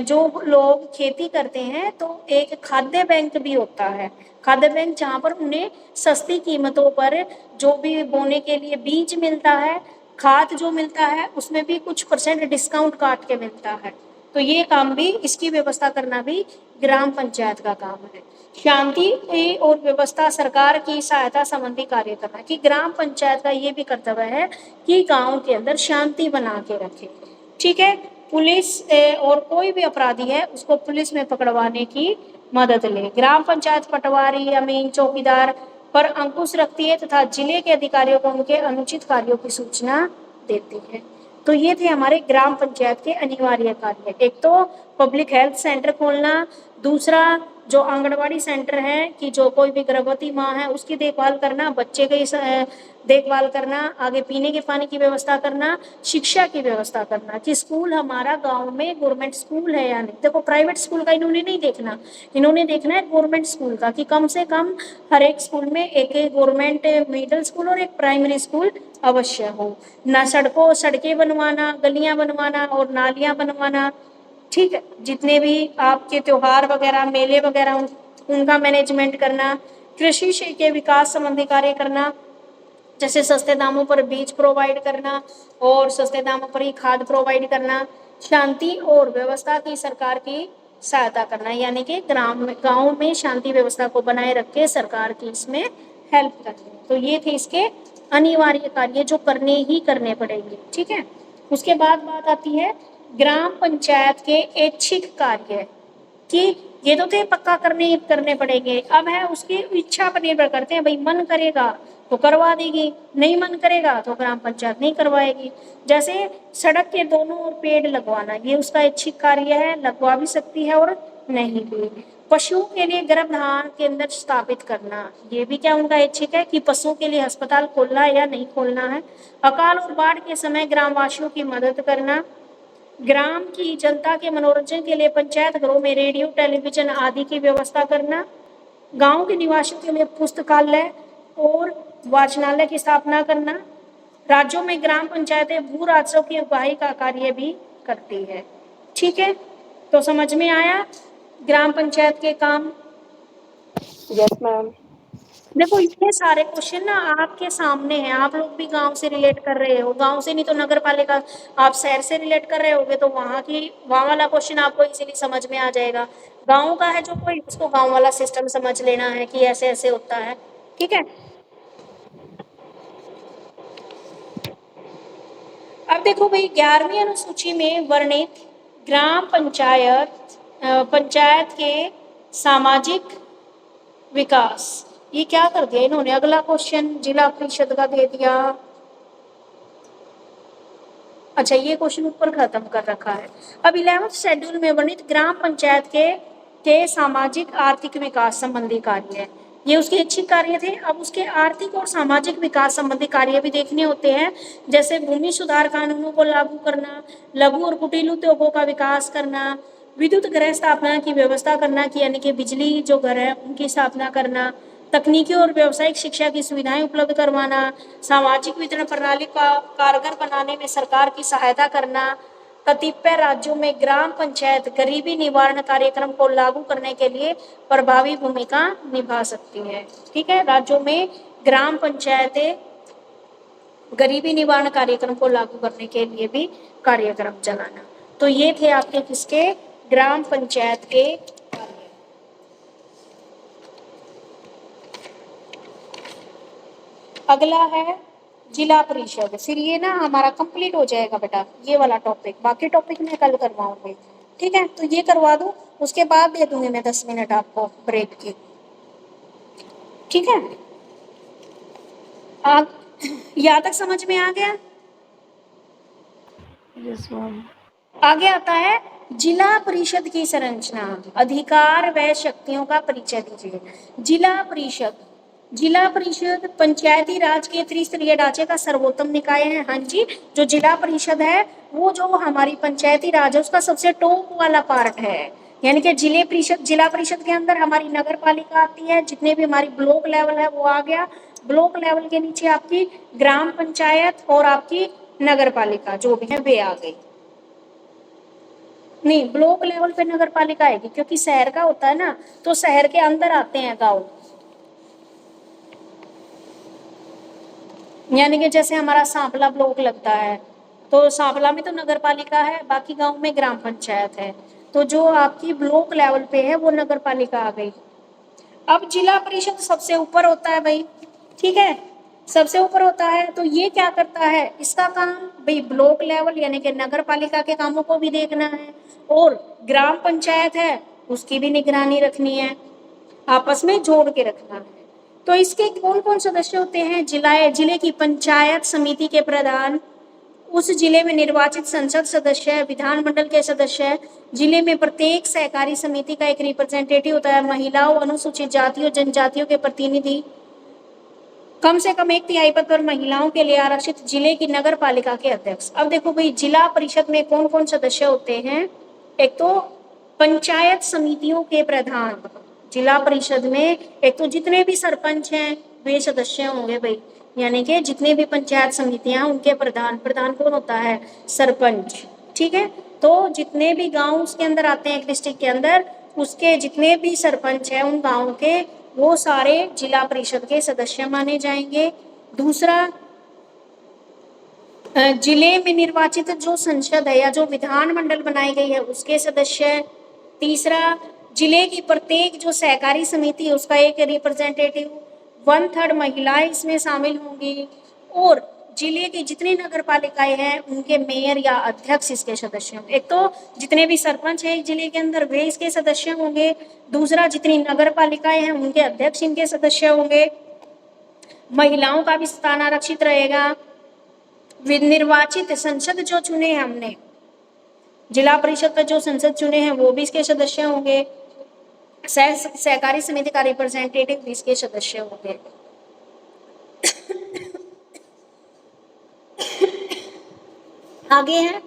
जो लोग खेती करते हैं तो एक खाद्य बैंक भी होता है, खाद्य बैंक जहाँ पर उन्हें सस्ती कीमतों पर जो भी बोने के लिए बीज मिलता है, खाद जो मिलता है उसमें भी कुछ % डिस्काउंट काट के मिलता है। तो ये काम भी, इसकी व्यवस्था करना भी ग्राम पंचायत का काम है। शांति और व्यवस्था, सरकार की सहायता संबंधी कार्य करना, कि ग्राम पंचायत का ये भी कर्तव्य है कि गांव के अंदर शांति बना के रखे। ठीक है, पुलिस और कोई भी अपराधी है उसको पुलिस में पकड़वाने की मदद ले। ग्राम पंचायत पटवारी, अमीन, चौकीदार पर अंकुश रखती है तथा जिले के अधिकारियों को उनके अनुचित कार्यों की सूचना देती है। तो ये थे हमारे ग्राम पंचायत के अनिवार्य कार्य। एक तो पब्लिक हेल्थ सेंटर खोलना, दूसरा जो आंगनवाड़ी सेंटर है कि जो कोई भी गर्भवती माँ है उसकी देखभाल करना, बच्चे की देखभाल करना, आगे पीने के पानी की व्यवस्था करना, शिक्षा की व्यवस्था करना कि स्कूल हमारा गांव में गवर्नमेंट स्कूल है या नहीं। देखो प्राइवेट स्कूल का इन्होंने नहीं देखना, इन्होंने देखना है गवर्नमेंट स्कूल का, कि कम से कम हर एक स्कूल में एक गवर्नमेंट मिडिल स्कूल और एक प्राइमरी स्कूल अवश्य हो। ना सड़कें बनवाना, गलियां बनवाना और नालियां बनवाना। ठीक है, जितने भी आपके त्योहार वगैरह, मेले वगैरह, उनका मैनेजमेंट करना। कृषि के विकास संबंधी कार्य करना, जैसे सस्ते दामों पर बीज प्रोवाइड करना और सस्ते दामों पर ही खाद प्रोवाइड करना। शांति और व्यवस्था की सरकार की सहायता करना, यानी कि गांव में शांति व्यवस्था को बनाए रख के सरकार की इसमें हेल्प करनी। तो ये थे इसके अनिवार्य कार्य जो करने ही करने पड़ेंगे। ठीक है, उसके बाद बात आती है ग्राम पंचायत के ऐच्छिक कार्य, कि ये तो थे पक्का करने पड़ेंगे, अब है उसकी इच्छा पर निर्भर करते हैं। भाई मन करेगा तो करवा देगी, नहीं मन करेगा तो ग्राम पंचायत नहीं करवाएगी। जैसे सड़क के दोनों ओर पेड़ लगवाना, ये उसका ऐच्छिक कार्य है, लगवा भी सकती है और नहीं भी। पशुओं के लिए गर्भधारण केंद्र स्थापित करना, ये भी क्या उनका ऐच्छिक है कि पशुओं के लिए अस्पताल खोलना है या नहीं खोलना है। अकाल और बाढ़ के समय ग्रामवासियों की मदद करना। ग्राम की जनता के मनोरंजन के लिए पंचायत घरों में रेडियो, टेलीविजन आदि की व्यवस्था करना। गांव के निवासियों के लिए पुस्तकालय और वाचनालय की स्थापना करना। राज्यों में ग्राम पंचायतें भू राजस्व की उगाही का कार्य भी करती है। ठीक है, तो समझ में आया ग्राम पंचायत के काम। Yes ma'am. देखो इतने सारे क्वेश्चन ना आपके सामने हैं, आप लोग भी गांव से रिलेट कर रहे हो, गांव से नहीं तो नगर पालिका, आप शहर से रिलेट कर रहे होगे तो वहाँ वाला क्वेश्चन आपको इजीली समझ में आ जाएगा। गांव का है जो कोई, उसको गांव वाला सिस्टम समझ लेना है कि ऐसे ऐसे होता है। ठीक है, अब देखो भाई 11वीं अनुसूची में वर्णित ग्राम पंचायत के सामाजिक विकास, ये क्या कर दिया इन्होंने, अगला क्वेश्चन जिला परिषद का दे दिया। अच्छा ये क्वेश्चन ऊपर खत्म कर रखा है। अब 11वें शेड्यूल में वर्णित ग्राम पंचायत के सामाजिक आर्थिक विकास संबंधी कार्य है, ये उसके ऐच्छिक कार्य थे। अब उसके आर्थिक और सामाजिक विकास संबंधी कार्य भी देखने होते हैं, जैसे भूमि सुधार कानूनों को लागू करना, लघु और कुटीर उद्योगों का विकास करना, विद्युत गृह स्थापना की व्यवस्था करना, कि यानी कि बिजली जो घर है उनकी स्थापना करना, तकनीकी और व्यावसायिक शिक्षा की सुविधाएं उपलब्ध करवाना, सामाजिक वितरण प्रणाली का कारगर बनाने में सरकार की सहायता करना, कतिपय राज्यों में ग्राम पंचायत गरीबी निवारण कार्यक्रम को लागू करने के लिए प्रभावी भूमिका निभा सकती है। ठीक है, राज्यों में ग्राम पंचायतें गरीबी निवारण कार्यक्रम को लागू करने के लिए भी कार्यक्रम चलाना। तो ये थे आपके किसके, ग्राम पंचायत के कार्य। अगला है जिला परिषद। फिर ये ना हमारा कंप्लीट हो जाएगा बेटा ये वाला टॉपिक, बाकी टॉपिक मैं कल करवाऊंगी। ठीक है, तो ये करवा दूं, उसके बाद दे दूंगी मैं 10 मिनट आपको ब्रेक की। ठीक है, आप यहाँ तक समझ में आ गया? Yes ma'am. आगे आता है जिला परिषद की संरचना, अधिकार व शक्तियों का परिचय दीजिए। जिला परिषद पंचायती राज के त्रिस्तरीय ढांचे का सर्वोत्तम निकाय है। हाँ जी, जो जिला परिषद है वो जो हमारी पंचायती राज है उसका सबसे टॉप वाला पार्ट है। यानी कि जिला परिषद के अंदर हमारी नगर पालिका आती है, जितने भी हमारी ब्लॉक लेवल है वो आ गया, ब्लॉक लेवल के नीचे आपकी ग्राम पंचायत और आपकी नगर पालिका जो भी है वे आ गई। नहीं, ब्लॉक लेवल पे नगर पालिका आएगी, क्योंकि शहर का होता है ना, तो शहर के अंदर आते हैं गांव। यानी कि जैसे हमारा सांपला ब्लॉक लगता है, तो सांपला में तो नगर पालिका है, बाकी गांव में ग्राम पंचायत है। तो जो आपकी ब्लॉक लेवल पे है वो नगर पालिका आ गई। अब जिला परिषद सबसे ऊपर होता है भाई, ठीक है, सबसे ऊपर होता है। तो ये क्या करता है, इसका काम भाई ब्लॉक लेवल यानी कि नगर पालिका के कामों को भी देखना है, और ग्राम पंचायत है उसकी भी निगरानी रखनी है, आपस में जोड़ के रखना है। तो इसके कौन कौन सदस्य होते हैं, जिले की पंचायत समिति के प्रधान, उस जिले में निर्वाचित संसद सदस्य, विधानमंडल के सदस्य, जिले में प्रत्येक सहकारी समिति का एक रिप्रेजेंटेटिव होता है, महिलाओं, अनुसूचित जातियों, जनजातियों के प्रतिनिधि, कम से कम 1/3 पद पर महिलाओं के लिए आरक्षित, जिले की नगर पालिका के अध्यक्ष। अब देखो भाई जिला परिषद में कौन कौन सदस्य होते हैं, एक तो पंचायत समितियों के प्रधान, जिला परिषद में एक तो जितने भी सरपंच हैं वे सदस्य होंगे भाई, यानी कि जितने भी पंचायत समितियां उनके प्रधान कौन होता है, सरपंच। ठीक है, तो जितने भी गांव उसके अंदर आते हैं एक डिस्ट्रिक्ट के अंदर, उसके जितने भी सरपंच हैं उन गांव के, वो सारे जिला परिषद के सदस्य माने जाएंगे। दूसरा, जिले में निर्वाचित जो संसद है या जो विधानमंडल बनाई गई है उसके सदस्य। तीसरा, जिले की प्रत्येक जो सहकारी समिति है उसका एक रिप्रेजेंटेटिव, 1/3 महिलाएं इसमें शामिल होंगी, और जिले की जितनी नगर पालिकाएं हैं उनके मेयर या अध्यक्ष इसके सदस्य होंगे। एक तो जितने भी सरपंच हैं जिले के अंदर वे इसके सदस्य होंगे, दूसरा जितनी नगर पालिकाएं हैं उनके अध्यक्ष इनके सदस्य होंगे, महिलाओं का भी स्थान आरक्षित रहेगा, निर्वाचित संसद जो चुने हैं हमने, जिला परिषद का जो संसद चुने हैं वो भी इसके सदस्य होंगे, सहकारी समिति का रिप्रेजेंटेटिव भी इसके सदस्य होंगे। आगे है,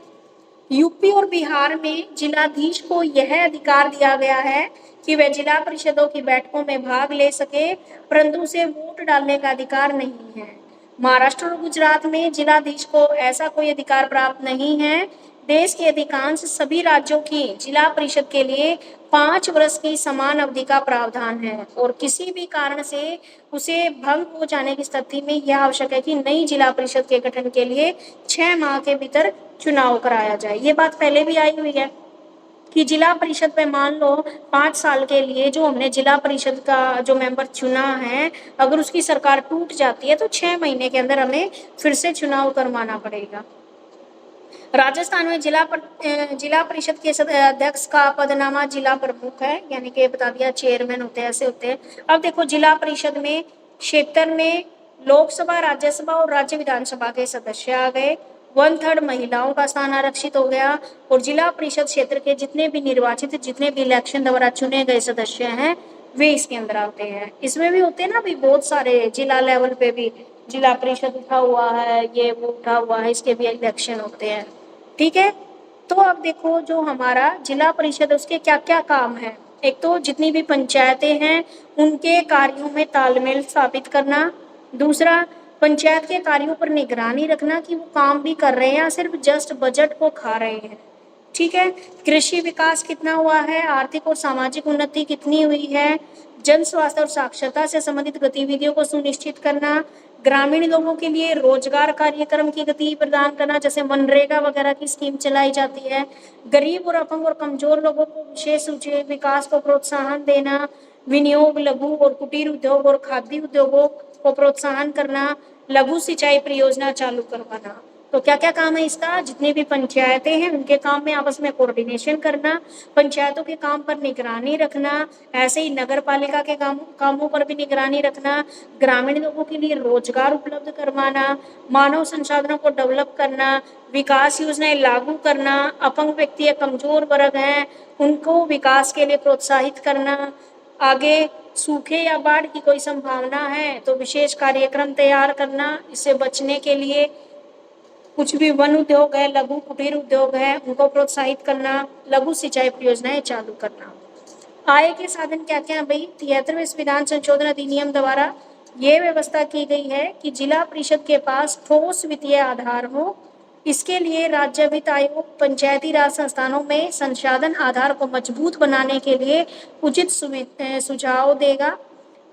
यूपी और बिहार में जिलाधीश को यह अधिकार दिया गया है कि वह जिला परिषदों की बैठकों में भाग ले सके, परंतु उसे वोट डालने का अधिकार नहीं है। महाराष्ट्र और गुजरात में जिलाधीश को ऐसा कोई अधिकार प्राप्त नहीं है। देश के अधिकांश सभी राज्यों की जिला परिषद के लिए 5 वर्ष की समान अवधि का प्रावधान है, और किसी भी कारण से उसे भंग हो जाने की स्थिति में यह आवश्यक है कि नई जिला परिषद के गठन के लिए 6 माह के भीतर चुनाव कराया जाए। ये बात पहले भी आई हुई है कि जिला परिषद में मान लो 5 साल के लिए जो हमने जिला परिषद का जो मेंबर चुना है, अगर उसकी सरकार टूट जाती है तो 6 महीने के अंदर हमें फिर से चुनाव करवाना पड़ेगा। राजस्थान में जिला परिषद के अध्यक्ष का पदनामा जिला प्रमुख है, यानी कि बता दिया चेयरमैन होते हैं, ऐसे होते हैं। अब देखो जिला परिषद में क्षेत्र में लोकसभा, राज्यसभा और राज्य विधानसभा के सदस्य आ गए, 1/3 महिलाओं का स्थान आरक्षित हो गया, और जिला परिषद क्षेत्र के जितने भी निर्वाचित, जितने भी इलेक्शन द्वारा चुने गए सदस्य हैं वे इसके अंदर आते हैं। इसमें भी होते हैं ना भी बहुत सारे, जिला लेवल पे भी जिला परिषद उठा हुआ है, ये वो उठा हुआ है, इसके भी इलेक्शन होते हैं। ठीक है, तो अब देखो जो हमारा जिला परिषद उसके क्या क्या काम है। एक तो जितनी भी पंचायतें हैं उनके कार्यों में तालमेल स्थापित करना। दूसरा, पंचायत के कार्यों पर निगरानी रखना कि वो काम भी कर रहे हैं या सिर्फ जस्ट बजट को खा रहे हैं। ठीक है, कृषि विकास कितना हुआ है, आर्थिक और सामाजिक उन्नति कितनी हुई है, जन स्वास्थ्य और साक्षरता से संबंधित गतिविधियों को सुनिश्चित करना, ग्रामीण लोगों के लिए रोजगार कार्यक्रम की गति प्रदान करना, जैसे मनरेगा वगैरह की स्कीम चलाई जाती है, गरीब और अपंग और कमजोर लोगों को विशेष रूप से विकास को प्रोत्साहन देना, विनियोग, लघु और कुटीर उद्योग और खाद्य उद्योगों को प्रोत्साहन करना, लघु सिंचाई परियोजना चालू करवाना। तो क्या क्या काम है इसका, जितनी भी पंचायतें हैं उनके काम में आपस में कोऑर्डिनेशन करना, पंचायतों के काम पर निगरानी रखना, ऐसे ही नगर पालिका के कामों पर भी निगरानी रखना, ग्रामीण लोगों के लिए रोजगार उपलब्ध करवाना, मानव संसाधनों को डेवलप करना, विकास योजनाएं लागू करना, अपंग व्यक्ति या कमजोर वर्ग हैं उनको विकास के लिए प्रोत्साहित करना, आगे सूखे या बाढ़ की कोई संभावना है तो विशेष कार्यक्रम तैयार करना, इससे बचने के लिए कुछ भी वन उद्योग है, लघु कुटीर उद्योग है उनको प्रोत्साहित करना, लघु सिंचाई परियोजनाएं चालू करना। आय के साधन क्या क्या है भाई, 73वें संविधान संशोधन अधिनियम द्वारा ये व्यवस्था की गई है कि जिला परिषद के पास ठोस वित्तीय आधार हो। इसके लिए राज्य वित्त आयोग पंचायती राज संस्थानों में संसाधन आधार को मजबूत बनाने के लिए उचित सुझाव देगा।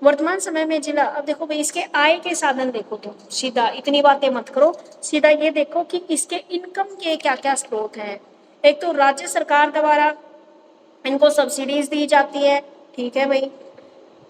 वर्तमान समय में जिला, अब देखो भाई इसके आय के साधन देखो, तुम सीधा इतनी बातें मत करो, सीधा ये देखो कि इसके इनकम के क्या क्या स्रोत हैं। एक तो राज्य सरकार द्वारा इनको सब्सिडीज दी जाती है, ठीक है भाई।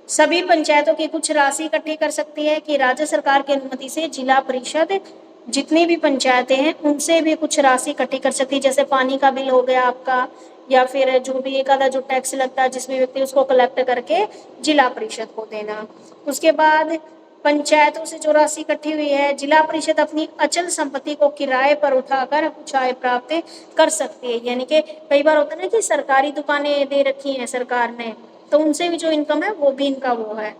सभी पंचायतों की कुछ राशि इकट्ठी कर सकती है कि राज्य सरकार की अनुमति से जिला परिषद जितनी भी पंचायतें हैं उनसे भी कुछ राशि इकट्ठी कर सकती है, जैसे पानी का बिल हो गया आपका, या फिर जो भी एक आधा जो टैक्स लगता है जिसमें व्यक्ति उसको कलेक्ट करके जिला परिषद को देना। उसके बाद पंचायतों से जो राशि इकट्ठी हुई है जिला परिषद अपनी अचल संपत्ति को किराए पर उठाकर कुछ आय प्राप्त कर सकती है। यानी कि कई बार होता है ना कि सरकारी दुकानें दे रखी हैं सरकार ने, तो उनसे भी जो इनकम है वो भी इनका वो है,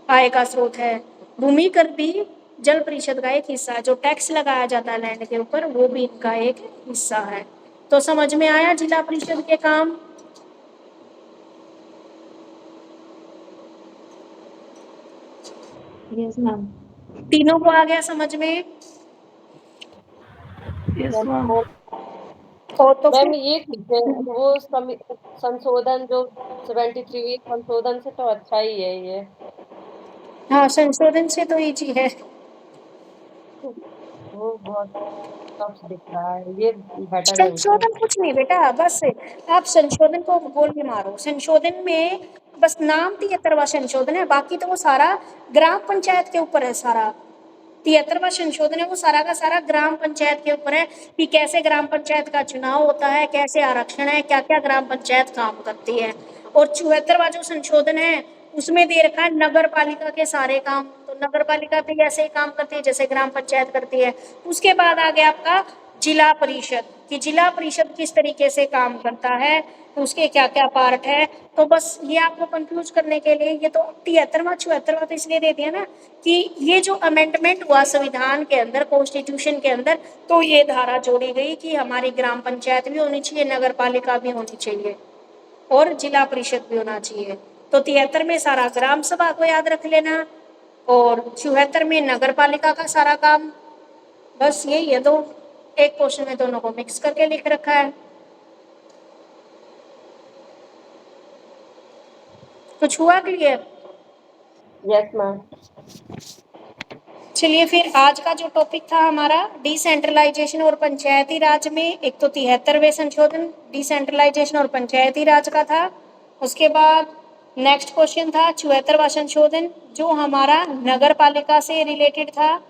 आय का स्रोत है। भूमि कर भी जल परिषद का एक हिस्सा है, जो टैक्स लगाया जाता है लैंड के ऊपर वो भी इनका एक हिस्सा है। तो समझ में आया जिला परिषद के काम। Yes ma'am. तीनों को आ गया समझ में। मैम और तो मैम फिर ये ठीक है, वो संशोधन जो 73 संशोधन से तो अच्छा ही है ये। हाँ, संशोधन से तो इजी है। वो बहुत टफ दिख रहा है, ये बेटर है उससे। संशोधन कुछ नहीं बेटा, बस आप संशोधन को गोल में मारो। संशोधन में बस नाम 73वां संशोधन है, बाकी तो वो सारा ग्राम पंचायत के ऊपर है। सारा 73वां संशोधन है वो सारा का सारा ग्राम पंचायत के ऊपर है कि कैसे ग्राम पंचायत का चुनाव होता है, कैसे आरक्षण है, क्या क्या ग्राम पंचायत काम करती है। और 74वां जो संशोधन है उसमें दे रखा है नगर पालिका के सारे काम, तो नगर पालिका भी ऐसे ही काम करती है जैसे ग्राम पंचायत करती है। उसके बाद आ गया आपका जिला परिषद, कि जिला परिषद किस तरीके से काम करता है, उसके क्या क्या पार्ट है। तो बस ये आपको कंफ्यूज करने के लिए, ये तो 73वां 74वां तो इसलिए दे दिया ना कि ये जो अमेंडमेंट हुआ संविधान के अंदर, कॉन्स्टिट्यूशन के अंदर, तो ये धारा जोड़ी गई कि हमारी ग्राम पंचायत भी होनी चाहिए, नगर पालिका भी होनी चाहिए और जिला परिषद भी होना चाहिए। तो 73 में सारा ग्राम सभा को याद रख लेना और 74 में नगर पालिका का सारा काम। बस यही है, दो एक क्वेश्चन में दोनों को मिक्स करके लिख रखा है। कुछ हुआ क्लियर? Yes ma'am. चलिए फिर आज का जो टॉपिक था हमारा डिसेंट्रलाइजेशन और पंचायती राज में, एक तो 73वें संशोधन डिसेंट्रलाइजेशन और पंचायती राज का था। उसके बाद नेक्स्ट क्वेश्चन था 74वां संशोधन जो हमारा नगर पालिका से रिलेटेड था।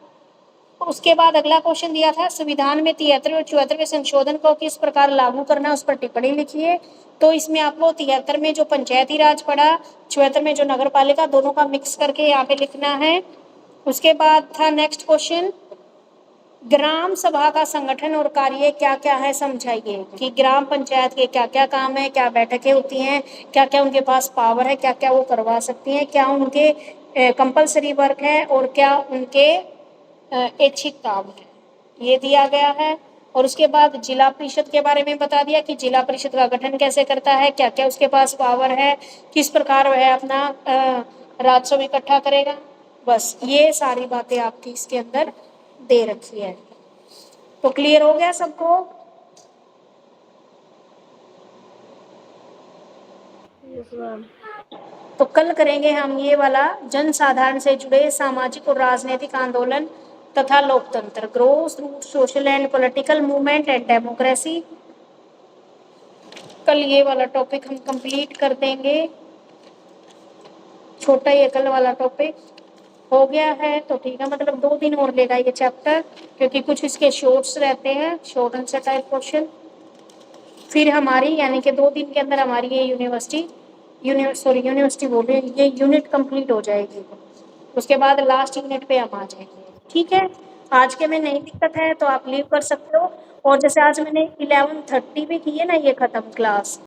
उसके बाद अगला क्वेश्चन दिया था संविधान में 73वें और 74वें संशोधन को किस प्रकार लागू करना, उस पर टिप्पणी लिखिए। तो इसमें आपको 73 में जो पंचायती राज पढ़ा, 74 में जो नगर पालिका, दोनों का मिक्स करके यहाँ पे लिखना है। उसके बाद था नेक्स्ट क्वेश्चन ग्राम सभा का संगठन और कार्य क्या क्या है समझाइए, कि ग्राम पंचायत के क्या क्या काम है, क्या बैठकें होती हैं, क्या क्या उनके पास पावर है, क्या क्या वो करवा सकती हैं, क्या उनके कंपलसरी वर्क है और क्या उनके ऐच्छिक काम है, ये दिया गया है। और उसके बाद जिला परिषद के बारे में बता दिया कि जिला परिषद का गठन कैसे करता है, क्या क्या उसके पास पावर है, किस प्रकार वह अपना राजस्व इकट्ठा करेगा। बस ये सारी बातें आपकी इसके अंदर दे रखी है। तो क्लियर हो गया सबको? Yes ma'am. तो कल करेंगे हम ये वाला जनसाधारण से जुड़े सामाजिक और राजनीतिक आंदोलन तथा लोकतंत्र, growth root social and political movement and democracy. कल ये वाला टॉपिक हम कंप्लीट कर देंगे, छोटा ये कल वाला टॉपिक हो गया है तो ठीक है, मतलब 2 दिन और लेगा ये चैप्टर, क्योंकि कुछ इसके शॉर्ट्स रहते हैं, शॉर्ट आंसर टाइप क्वेश्चन। फिर हमारी यानी कि 2 दिन के अंदर हमारी ये यूनिवर्सिटी बोल रही है, ये यूनिट कंप्लीट हो जाएगी। उसके बाद लास्ट यूनिट पे हम आ जाएंगे। ठीक है, आज के में नहीं दिक्कत है तो आप लीव कर सकते हो। और जैसे आज मैंने 11:30 पे की है ना ये खत्म क्लास,